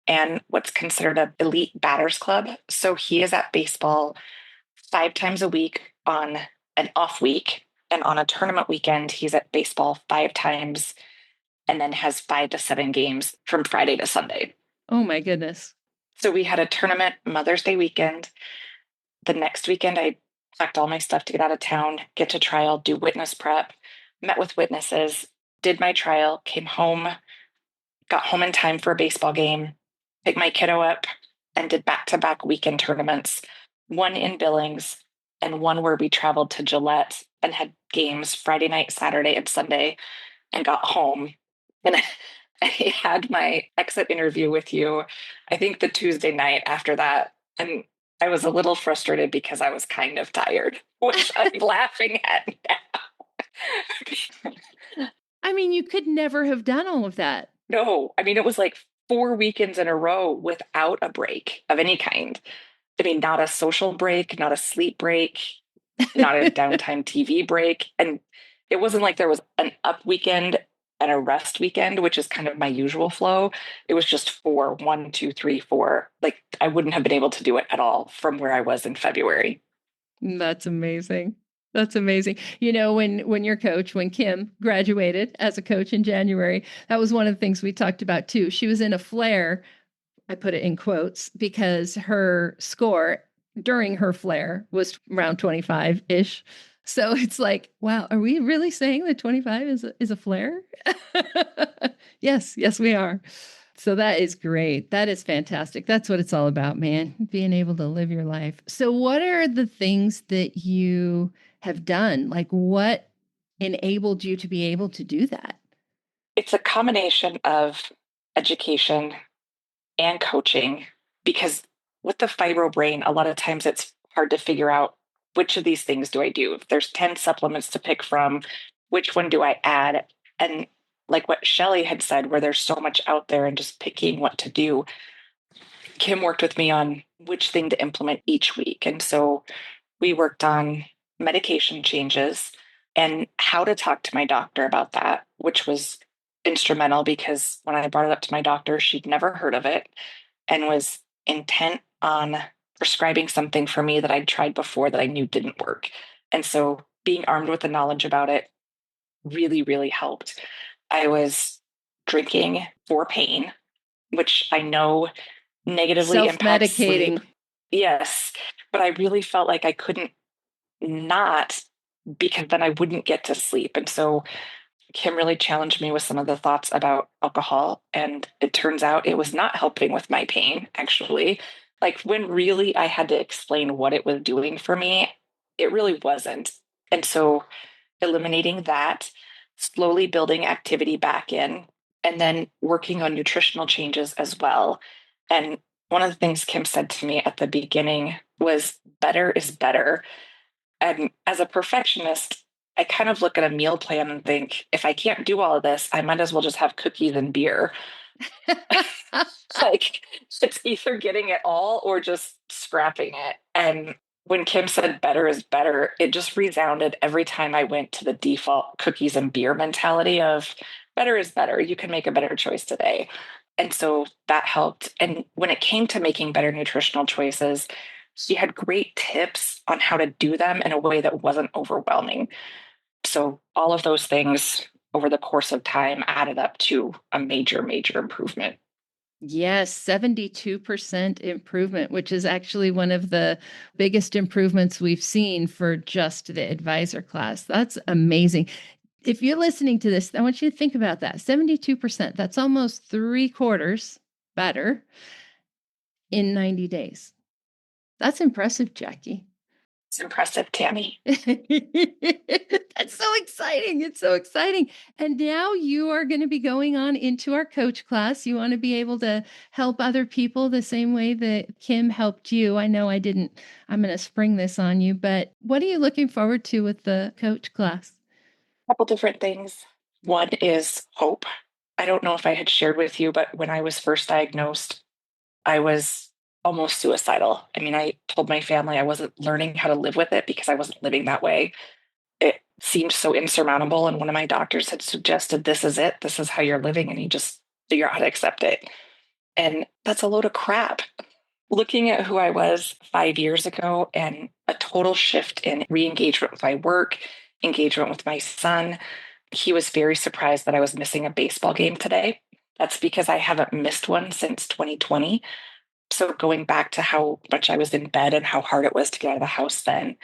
and what's considered an elite batters club. So, he is at baseball 5 times a week on an off week. And on a tournament weekend, he's at baseball 5 times and then has 5 to 7 games from Friday to Sunday. Oh my goodness. So we had a tournament Mother's Day weekend. The next weekend, I packed all my stuff to get out of town, get to trial, do witness prep, met with witnesses, did my trial, came home, got home in time for a baseball game, picked my kiddo up, and did back-to-back weekend tournaments, one in Billings and one where we traveled to Gillette and had games Friday night, Saturday, and Sunday, and got home. And I had my exit interview with you, I think the Tuesday night after that. And I was a little frustrated because I was kind of tired, which I'm laughing at now. I mean, you could never have done all of that No, I mean, it was like 4 weekends in a row without a break of any kind. I mean, not a social break, not a sleep break, not a downtime TV break. And it wasn't like there was an up weekend and a rest weekend, which is kind of my usual flow. It was just four, 1, 2, 3, 4. Like I wouldn't have been able to do it at all from where I was in February. That's amazing. That's amazing. You know, when your coach, when Kim graduated as a coach in January, that was one of the things we talked about too. She was in a flare, I put it in quotes, because her score during her flare was around 25-ish. So it's like, wow, are we really saying that 25 is a flare? Yes, yes, we are. So that is great. That is fantastic. That's what it's all about, man, being able to live your life. So, what are the things that you have done? Like, what enabled you to be able to do that? It's a combination of education and coaching because with the fibro brain, a lot of times it's hard to figure out which of these things do I do. If there's 10 supplements to pick from, which one do I add? And like what Shelly had said, where there's so much out there and just picking what to do, Kim worked with me on which thing to implement each week. And so we worked on medication changes and how to talk to my doctor about that, which was instrumental because when I brought it up to my doctor, she'd never heard of it and was intent on prescribing something for me that I'd tried before that I knew didn't work. And so being armed with the knowledge about it really, really helped. I was drinking for pain, which I know negatively impacts sleep. Self-medicating. Yes, but I really felt like I couldn't not because then I wouldn't get to sleep. And so Kim really challenged me with some of the thoughts about alcohol. And it turns out it was not helping with my pain, actually. Like when really I had to explain what it was doing for me, it really wasn't. And so eliminating that, slowly building activity back in, and then working on nutritional changes as well. And one of the things Kim said to me at the beginning was better is better. And as a perfectionist, I kind of look at a meal plan and think, if I can't do all of this, I might as well just have cookies and beer. Like it's either getting it all or just scrapping it. And when Kim said better is better, it just resounded every time I went to the default cookies and beer mentality of better is better. You can make a better choice today. And so that helped. And when it came to making better nutritional choices, she had great tips on how to do them in a way that wasn't overwhelming. So all of those things over the course of time added up to a major, major improvement. Yes, 72% improvement, which is actually one of the biggest improvements we've seen for just the advisor class. That's amazing. If you're listening to this, I want you to think about that. 72%, that's almost 3/4 better in 90 days. That's impressive, Jackie. It's impressive, Tammy. That's so exciting. It's so exciting. And now you are going to be going on into our coach class. You want to be able to help other people the same way that Kim helped you. I know I'm going to spring this on you, but what are you looking forward to with the coach class? A couple different things. One is hope. I don't know if I had shared with you, but when I was first diagnosed, I was almost suicidal. I mean, I told my family I wasn't learning how to live with it because I wasn't living that way. It seemed so insurmountable. And one of my doctors had suggested, this is it. This is how you're living. And you just figure out how to accept it. And that's a load of crap. Looking at who I was 5 years ago and a total shift in re engagement with my work, engagement with my son, he was very surprised that I was missing a baseball game today. That's because I haven't missed one since 2020. So going back to how much I was in bed and how hard it was to get out of the house then,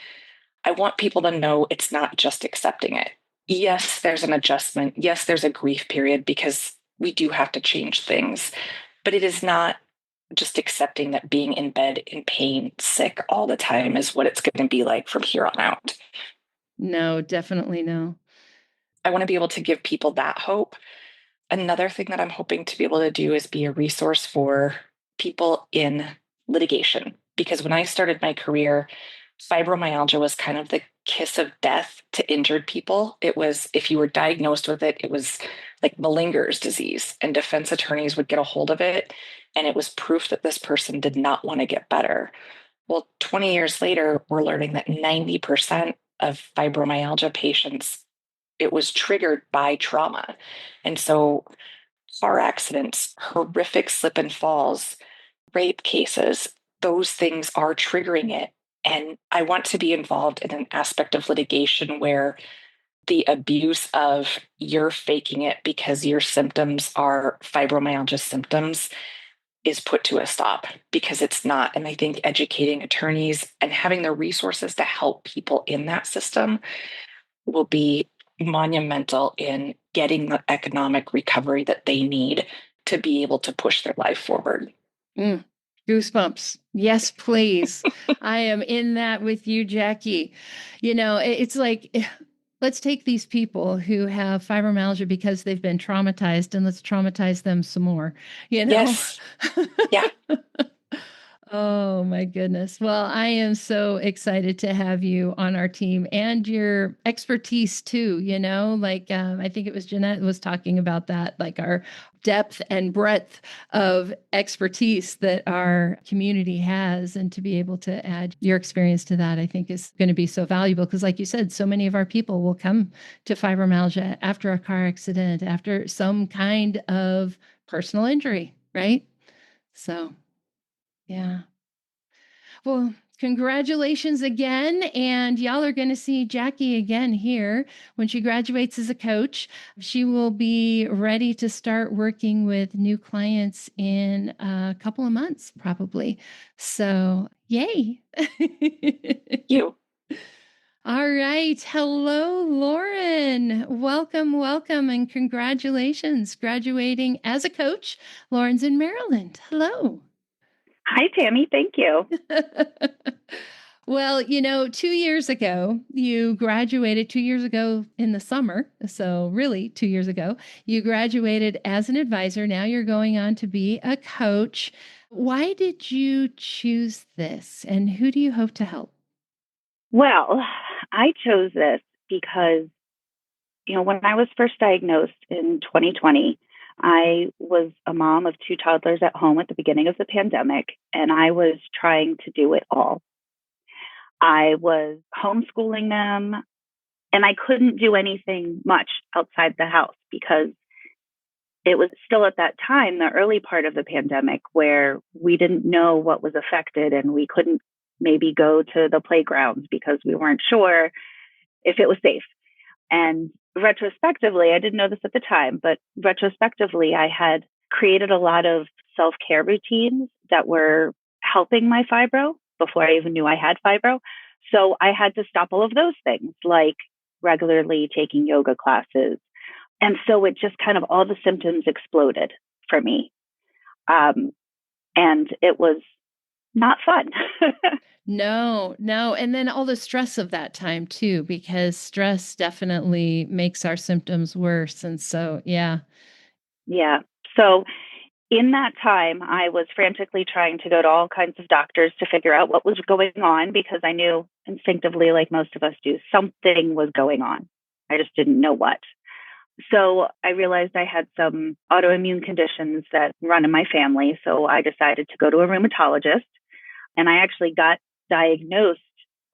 I want people to know it's not just accepting it. Yes, there's an adjustment. Yes, there's a grief period because we do have to change things, but it is not just accepting that being in bed in pain, sick all the time is what it's going to be like from here on out. No, definitely no. I want to be able to give people that hope. Another thing that I'm hoping to be able to do is be a resource for people in litigation. Because when I started my career, fibromyalgia was kind of the kiss of death to injured people. It was, if you were diagnosed with it, it was like Malinger's disease, and defense attorneys would get a hold of it. And it was proof that this person did not want to get better. Well, 20 years later, we're learning that 90% of fibromyalgia patients, it was triggered by trauma. And so car accidents, horrific slip and falls, rape cases, those things are triggering it. And I want to be involved in an aspect of litigation where the abuse of you're faking it because your symptoms are fibromyalgia symptoms is put to a stop, because it's not. And I think educating attorneys and having the resources to help people in that system will be monumental in getting the economic recovery that they need to be able to push their life forward. Goosebumps. Yes, please. I am in that with you, Jackie. It's like, let's take these people who have fibromyalgia because they've been traumatized, and let's traumatize them some more, Yes. Yeah. Oh my goodness. Well, I am so excited to have you on our team, and your expertise too, I think it was Jeanette was talking about that, like our depth and breadth of expertise that our community has, and to be able to add your experience to that, I think is going to be so valuable, because like you said, so many of our people will come to fibromyalgia after a car accident, after some kind of personal injury, right? So yeah. Well, congratulations again. And y'all are going to see Jackie again here when she graduates as a coach. She will be ready to start working with new clients in a couple of months, probably. So, yay. You. All right. Hello, Lauren. Welcome, and congratulations graduating as a coach. Lauren's in Maryland. Hello. Hi, Tammy. Thank you. Well, 2 years ago, you graduated 2 years ago in the summer. So, really, 2 years ago, you graduated as an advisor. Now you're going on to be a coach. Why did you choose this, and who do you hope to help? Well, I chose this because, when I was first diagnosed in 2020, I was a mom of 2 toddlers at home at the beginning of the pandemic, and I was trying to do it all. I was homeschooling them, and I couldn't do anything much outside the house because it was still at that time, the early part of the pandemic, where we didn't know what was affected, and we couldn't maybe go to the playgrounds because we weren't sure if it was safe. And retrospectively, I didn't know this at the time, but retrospectively, I had created a lot of self-care routines that were helping my fibro before I even knew I had fibro. So I had to stop all of those things, like regularly taking yoga classes. And so it just kind of, all the symptoms exploded for me. And it was not fun. No. And then all the stress of that time too, because stress definitely makes our symptoms worse. And so, yeah. Yeah. So in that time, I was frantically trying to go to all kinds of doctors to figure out what was going on, because I knew instinctively, like most of us do, something was going on. I just didn't know what. So I realized I had some autoimmune conditions that run in my family. So I decided to go to a rheumatologist, and I actually got diagnosed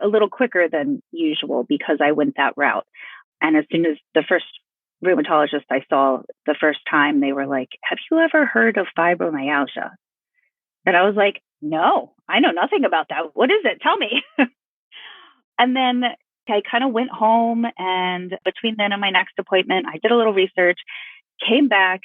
a little quicker than usual because I went that route. And as soon as the first rheumatologist I saw the first time, they were like, "Have you ever heard of fibromyalgia?" And I was like, "No, I know nothing about that. What is it? Tell me." And then I kind of went home, and between then and my next appointment, I did a little research, came back,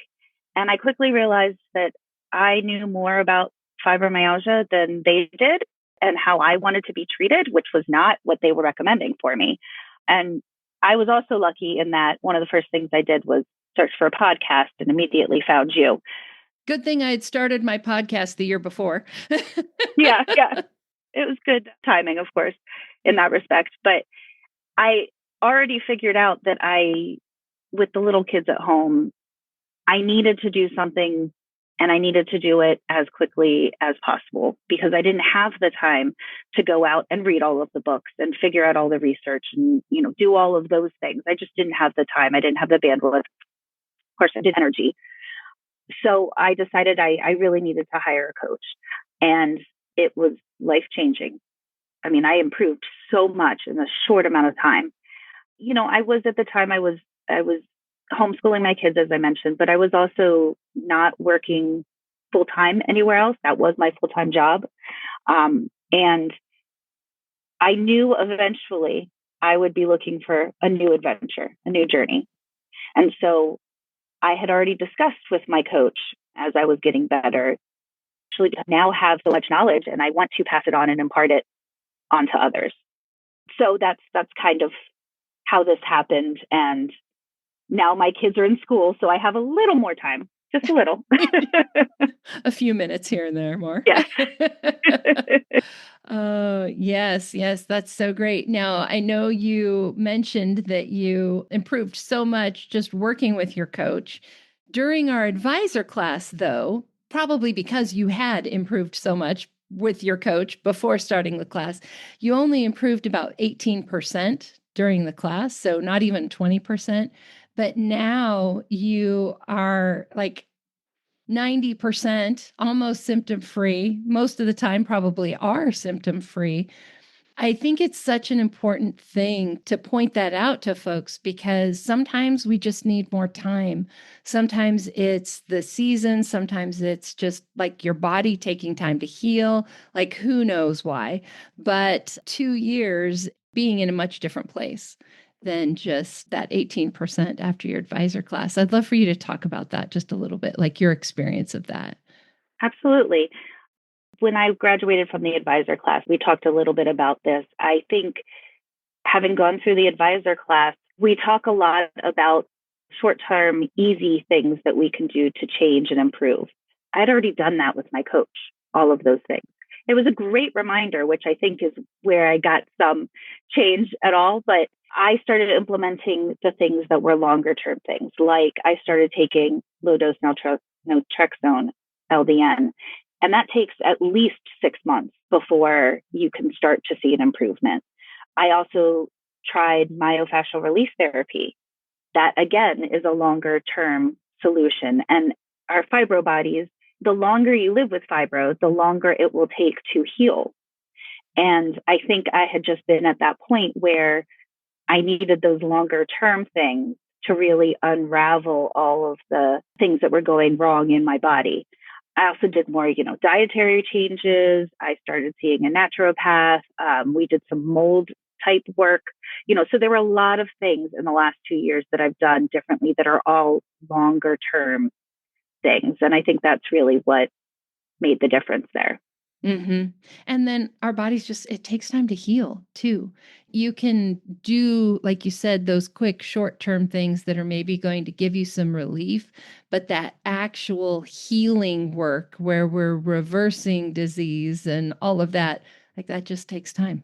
and I quickly realized that I knew more about fibromyalgia than they did, and how I wanted to be treated, which was not what they were recommending for me. And I was also lucky in that one of the first things I did was search for a podcast, and immediately found you. Good thing I had started my podcast the year before. Yeah. It was good timing, of course, in that respect. But I already figured out that with the little kids at home, I needed to do something And I needed to do it as quickly as possible because I didn't have the time to go out and read all of the books and figure out all the research and, do all of those things. I just didn't have the time. I didn't have the bandwidth. Of course, I did energy. So I decided I really needed to hire a coach, and it was life-changing. I mean, I improved so much in a short amount of time. I was at the time, I was homeschooling my kids, as I mentioned, but I was also not working full-time anywhere else. That was my full-time job. And I knew eventually I would be looking for a new adventure, a new journey. And so I had already discussed with my coach as I was getting better, actually now have so much knowledge and I want to pass it on and impart it onto others. So that's kind of how this happened. And now my kids are in school, so I have a little more time, just a little. A few minutes here and there more. Yes. Oh, yes. That's so great. Now, I know you mentioned that you improved so much just working with your coach. During our advisor class, though, probably because you had improved so much with your coach before starting the class, you only improved about 18% during the class, so not even 20%. But now you are like 90%, almost symptom free. Most of the time, probably are symptom free. I think it's such an important thing to point that out to folks because sometimes we just need more time. Sometimes it's the season. Sometimes it's just like your body taking time to heal. Like who knows why? But 2 years being in a much different place than just that 18% after your advisor class. I'd love for you to talk about that just a little bit, like your experience of that. Absolutely. When I graduated from the advisor class, we talked a little bit about this. I think having gone through the advisor class, we talk a lot about short-term, easy things that we can do to change and improve. I'd already done that with my coach, all of those things. It was a great reminder, which I think is where I got some change at all. But I started implementing the things that were longer term things, like I started taking low dose naltrexone, LDN. And that takes at least 6 months before you can start to see an improvement. I also tried myofascial release therapy. That, again, is a longer term solution. And our fibro bodies, the longer you live with fibro, the longer it will take to heal. And I think I had just been at that point where I needed those longer term things to really unravel all of the things that were going wrong in my body. I also did more, dietary changes. I started seeing a naturopath. We did some mold type work, so there were a lot of things in the last 2 years that I've done differently that are all longer term things. And I think that's really what made the difference there. Mm-hmm. And then our bodies it takes time to heal too. You can do, like you said, those quick short-term things that are maybe going to give you some relief, but that actual healing work where we're reversing disease and all of that, like that just takes time.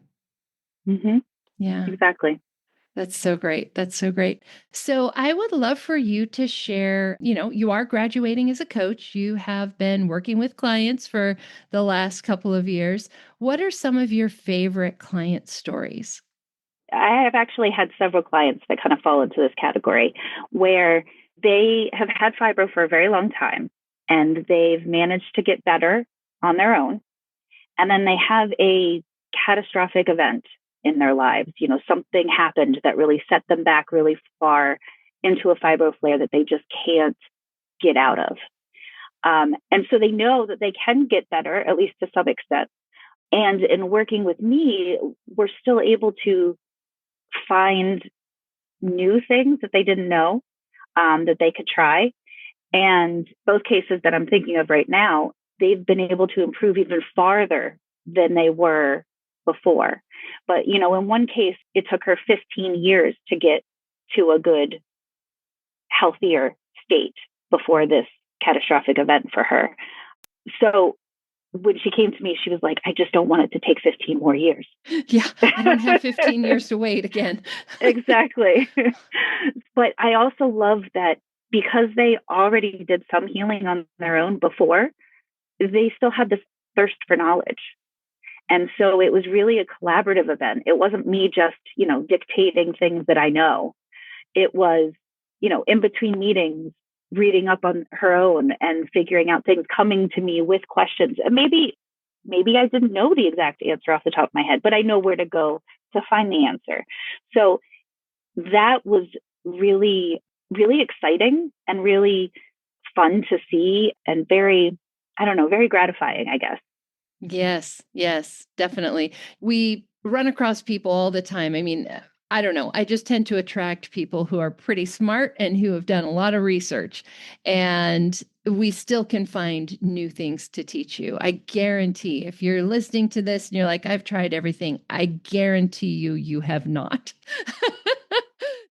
Mm-hmm. Yeah. Exactly. That's so great. That's so great. So I would love for you to share, you are graduating as a coach. You have been working with clients for the last couple of years. What are some of your favorite client stories? I have actually had several clients that kind of fall into this category where they have had fibro for a very long time and they've managed to get better on their own. And then they have a catastrophic event in their lives. Something happened that really set them back really far into a fibro flare that they just can't get out of. And so they know that they can get better, at least to some extent. And in working with me, we're still able to find new things that they didn't know that they could try. And both cases that I'm thinking of right now, they've been able to improve even farther than they were before. But, in one case, it took her 15 years to get to a good, healthier state before this catastrophic event for her. So when she came to me, she was like, I just don't want it to take 15 more years. Yeah, I don't have 15 years to wait again. Exactly. But I also love that because they already did some healing on their own before, they still had this thirst for knowledge. And so it was really a collaborative event. It wasn't me just, dictating things that I know. It was, in between meetings, reading up on her own and figuring out things, coming to me with questions. And maybe I didn't know the exact answer off the top of my head, but I know where to go to find the answer. So that was really, really exciting and really fun to see, and very, very gratifying, I guess. Yes, definitely. We run across people all the time. I mean, I don't know. I just tend to attract people who are pretty smart and who have done a lot of research. And we still can find new things to teach you. I guarantee if you're listening to this and you're like, I've tried everything, I guarantee you have not.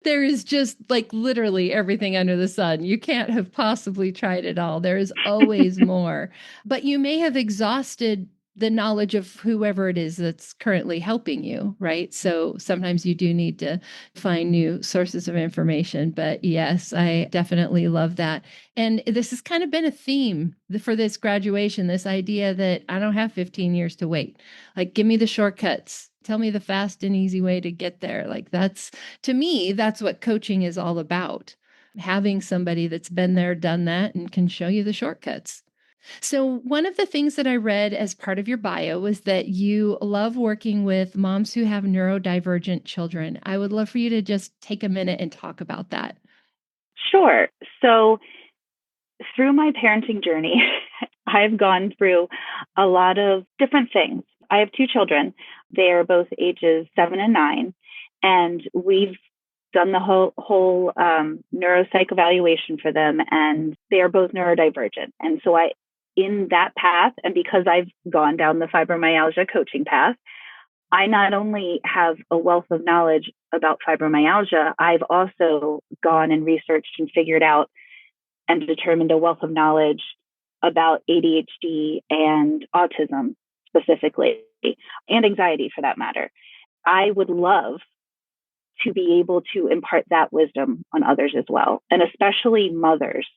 There is just like literally everything under the sun. You can't have possibly tried it all. There is always more. But you may have exhausted the knowledge of whoever it is that's currently helping you, right? So sometimes you do need to find new sources of information. But yes, I definitely love that. And this has kind of been a theme for this graduation, this idea that I don't have 15 years to wait. Like, give me the shortcuts. Tell me the fast and easy way to get there. Like, that's, to me, that's what coaching is all about. Having somebody that's been there, done that, and can show you the shortcuts. So, one of the things that I read as part of your bio was that you love working with moms who have neurodivergent children. I would love for you to just take a minute and talk about that. Sure. So, through my parenting journey, I've gone through a lot of different things. I have two children. They are both ages 7 and 9, and we've done the whole neuropsych evaluation for them, and they are both neurodivergent. And so in that path, and because I've gone down the fibromyalgia coaching path, I not only have a wealth of knowledge about fibromyalgia, I've also gone and researched and figured out and determined a wealth of knowledge about ADHD and autism specifically, and anxiety for that matter. I would love to be able to impart that wisdom on others as well, and especially mothers.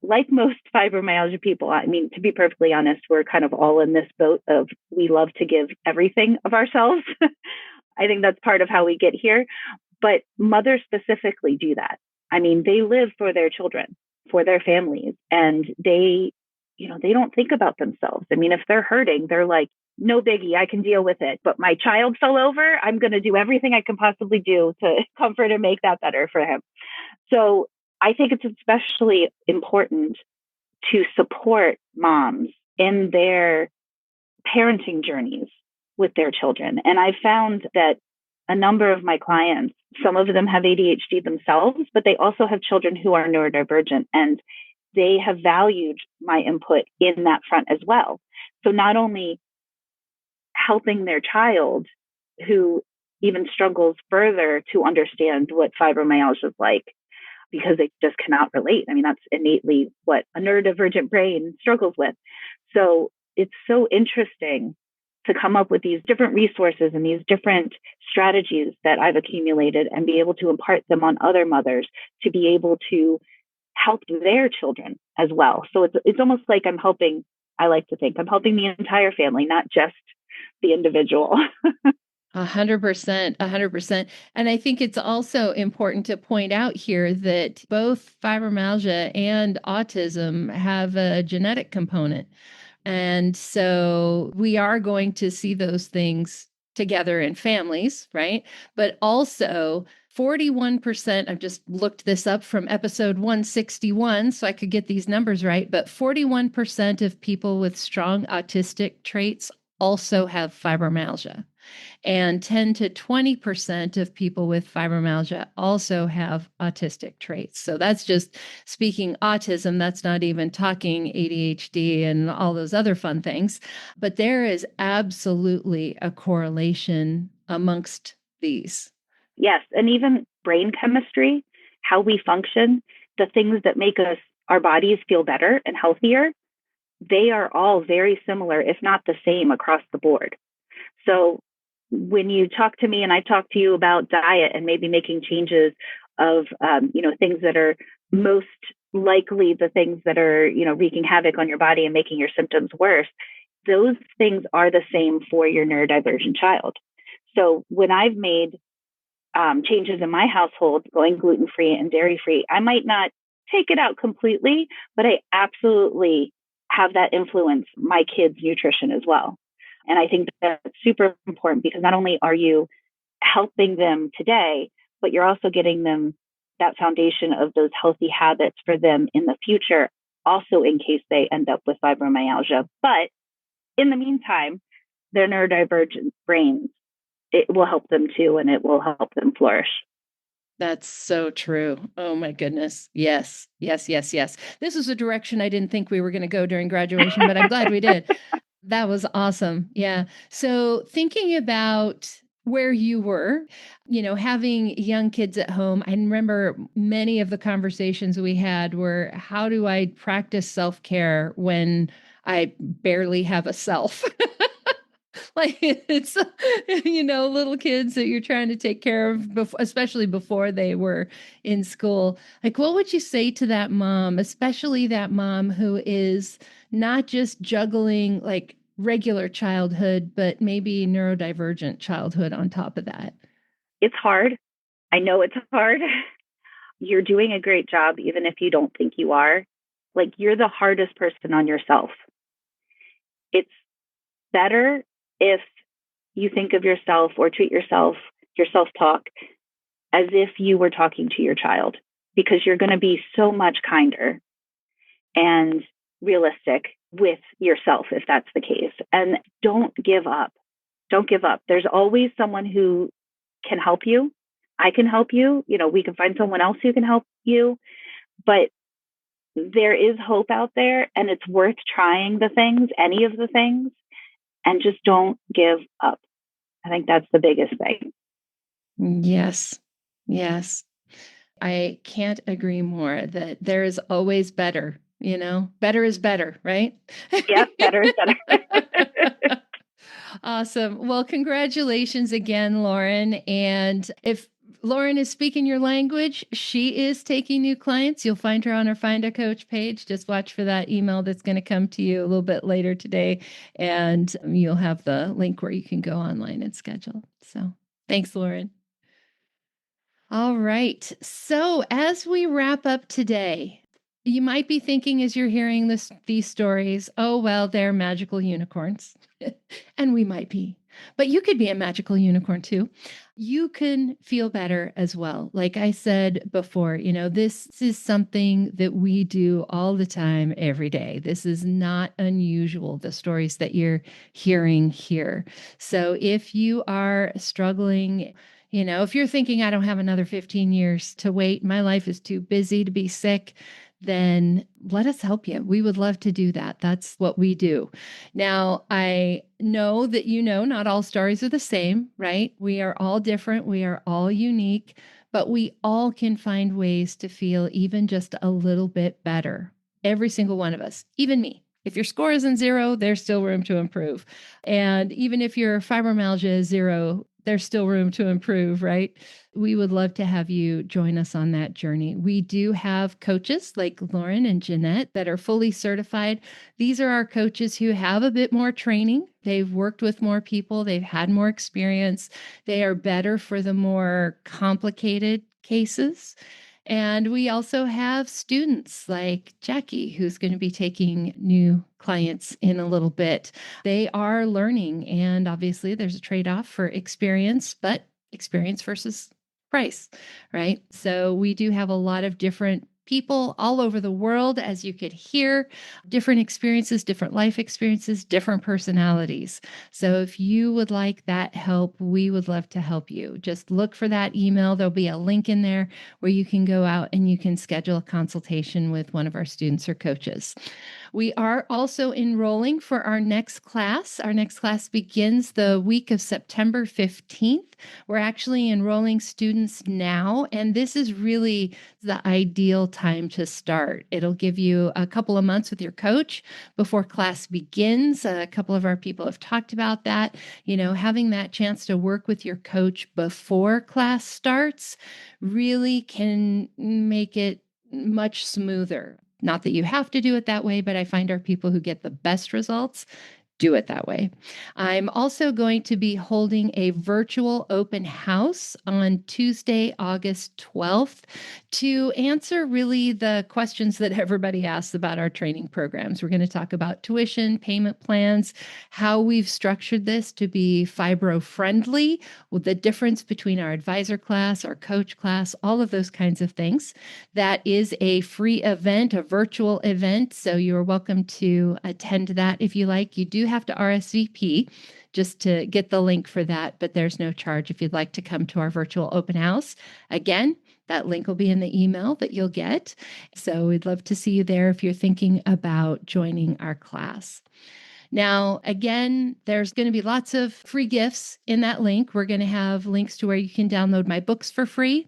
Like most fibromyalgia people, I mean, to be perfectly honest, we're kind of all in this boat of we love to give everything of ourselves. I think that's part of how we get here. But mothers specifically do that. I mean, they live for their children, for their families, and they don't think about themselves. I mean, if they're hurting, they're like, no biggie, I can deal with it. But my child fell over, I'm going to do everything I can possibly do to comfort and make that better for him. So I think it's especially important to support moms in their parenting journeys with their children. And I found that a number of my clients, some of them have ADHD themselves, but they also have children who are neurodivergent, and they have valued my input in that front as well. So not only helping their child who even struggles further to understand what fibromyalgia is like, because they just cannot relate. I mean, that's innately what a neurodivergent brain struggles with. So it's so interesting to come up with these different resources and these different strategies that I've accumulated and be able to impart them on other mothers to be able to help their children as well. So it's almost like I like to think I'm helping the entire family, not just the individual. 100%. And I think it's also important to point out here that both fibromyalgia and autism have a genetic component. And so we are going to see those things together in families, right? But also 41%, I've just looked this up from episode 161, so I could get these numbers right, but 41% of people with strong autistic traits also have fibromyalgia. And 10 to 20% of people with fibromyalgia also have autistic traits. So that's just speaking autism. That's not even talking ADHD and all those other fun things. But there is absolutely a correlation amongst these. Yes. And even brain chemistry, how we function, the things that make our bodies feel better and healthier, they are all very similar, if not the same, across the board. So when you talk to me and I talk to you about diet and maybe making changes of, things that are most likely the things that are, wreaking havoc on your body and making your symptoms worse, those things are the same for your neurodivergent child. So when I've made changes in my household, going gluten-free and dairy-free, I might not take it out completely, but I absolutely have that influence my kids' nutrition as well. And I think that's super important, because not only are you helping them today, but you're also getting them that foundation of those healthy habits for them in the future, also in case they end up with fibromyalgia. But in the meantime, their neurodivergent brains, it will help them too, and it will help them flourish. That's so true. Oh my goodness. Yes, yes, yes, yes. This is a direction I didn't think we were going to go during graduation, but I'm glad we did. That was awesome. Yeah. So thinking about where you were, having young kids at home, I remember many of the conversations we had were, how do I practice self-care when I barely have a self? Like it's, little kids that you're trying to take care of, especially before they were in school. Like, what would you say to that mom, especially that mom who is not just juggling like regular childhood, but maybe neurodivergent childhood on top of that? It's hard. I know it's hard. You're doing a great job, even if you don't think you are. Like, you're the hardest person on yourself. It's better if you think of yourself or treat yourself, your self-talk, as if you were talking to your child, because you're going to be so much kinder and realistic with yourself if that's the case. And don't give up. Don't give up. There's always someone who can help you. I can help you. We can find someone else who can help you. But there is hope out there, and it's worth trying any of the things, and just don't give up. I think that's the biggest thing. Yes. Yes. I can't agree more that there is always better, better is better, right? Yep, better is better. Awesome. Well, congratulations again, Lauren. And if Lauren is speaking your language, she is taking new clients. You'll find her on her Find a Coach page. Just watch for that email that's going to come to you a little bit later today. And you'll have the link where you can go online and schedule. So thanks, Lauren. All right. So as we wrap up today, you might be thinking as you're hearing these stories, oh, well, they're magical unicorns. And we might be, but you could be a magical unicorn too. You can feel better as well. Like I said before, this is something that we do all the time, every day. This is not unusual, the stories that you're hearing here. So if you are struggling, if you're thinking, I don't have another 15 years to wait, my life is too busy to be sick, then let us help you. We would love to do that. That's what we do. Now, I know that not all stories are the same, right? We are all different. We are all unique, but we all can find ways to feel even just a little bit better. Every single one of us, even me. If your score isn't 0, there's still room to improve. And even if your fibromyalgia is 0, there's still room to improve, right? We would love to have you join us on that journey. We do have coaches like Lauren and Jeanette that are fully certified. These are our coaches who have a bit more training. They've worked with more people. They've had more experience. They are better for the more complicated cases. And we also have students like Jackie, who's going to be taking new clients in a little bit. They are learning, and obviously there's a trade-off for experience, but experience versus price, right? So we do have a lot of different people all over the world, as you could hear, different experiences, different life experiences, different personalities. So if you would like that help, we would love to help you. Just look for that email. There'll be a link in there where you can go out and you can schedule a consultation with one of our students or coaches. We are also enrolling for our next class. Our next class begins the week of September 15th. We're actually enrolling students now, and this is really the ideal time to start. It'll give you a couple of months with your coach before class begins. A couple of our people have talked about that. Having that chance to work with your coach before class starts really can make it much smoother. Not that you have to do it that way, but I find our people who get the best results do it that way. I'm also going to be holding a virtual open house on Tuesday, August 12th to answer really the questions that everybody asks about our training programs. We're going to talk about tuition, payment plans, how we've structured this to be fibro-friendly, with the difference between our advisor class, our coach class, all of those kinds of things. That is a free event, a virtual event, so you're welcome to attend that if you like. You do have to RSVP just to get the link for that, but there's no charge if you'd like to come to our virtual open house. Again, that link will be in the email that you'll get. So we'd love to see you there if you're thinking about joining our class. Now, again, there's going to be lots of free gifts in that link. We're going to have links to where you can download my books for free.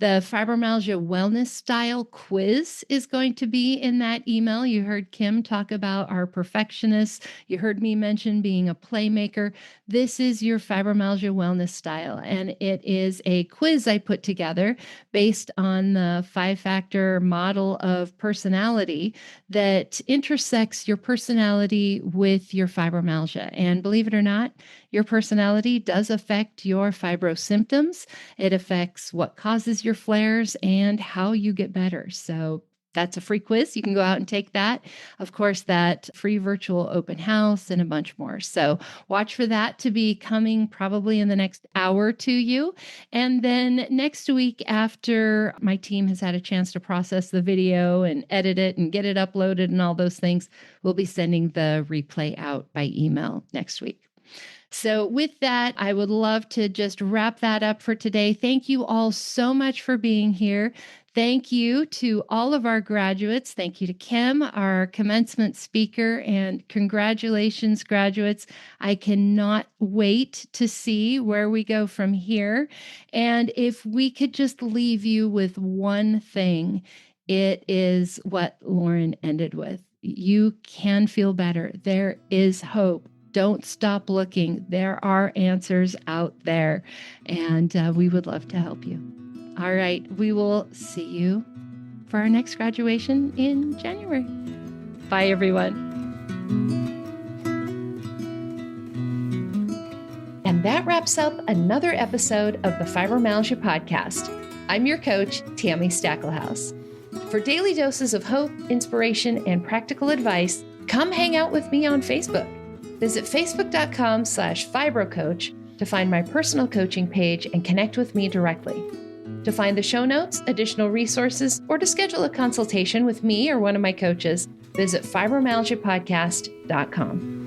The Fibromyalgia Wellness Style Quiz is going to be in that email. You heard Kim talk about our perfectionists. You heard me mention being a playmaker. This is your Fibromyalgia Wellness Style, and it is a quiz I put together based on the 5-factor model of personality that intersects your personality with your fibromyalgia. And believe it or not, your personality does affect your fibro symptoms. It affects what causes your flares and how you get better. So that's a free quiz. You can go out and take that. Of course, that free virtual open house and a bunch more. So watch for that to be coming probably in the next hour to you. And then next week, after my team has had a chance to process the video and edit it and get it uploaded and all those things, we'll be sending the replay out by email next week. So with that, I would love to just wrap that up for today. Thank you all so much for being here. Thank you to all of our graduates. Thank you to Kim, our commencement speaker, and congratulations, graduates. I cannot wait to see where we go from here. And if we could just leave you with one thing, it is what Lauren ended with. You can feel better. There is hope. Don't stop looking. There are answers out there, and we would love to help you. All right, we will see you for our next graduation in January. Bye, everyone. And that wraps up another episode of the Fibromyalgia Podcast. I'm your coach, Tammy Stackelhouse. For daily doses of hope, inspiration, and practical advice, come hang out with me on Facebook. Visit facebook.com/fibrocoach to find my personal coaching page and connect with me directly. To find the show notes, additional resources, or to schedule a consultation with me or one of my coaches, visit fibromyalgiapodcast.com.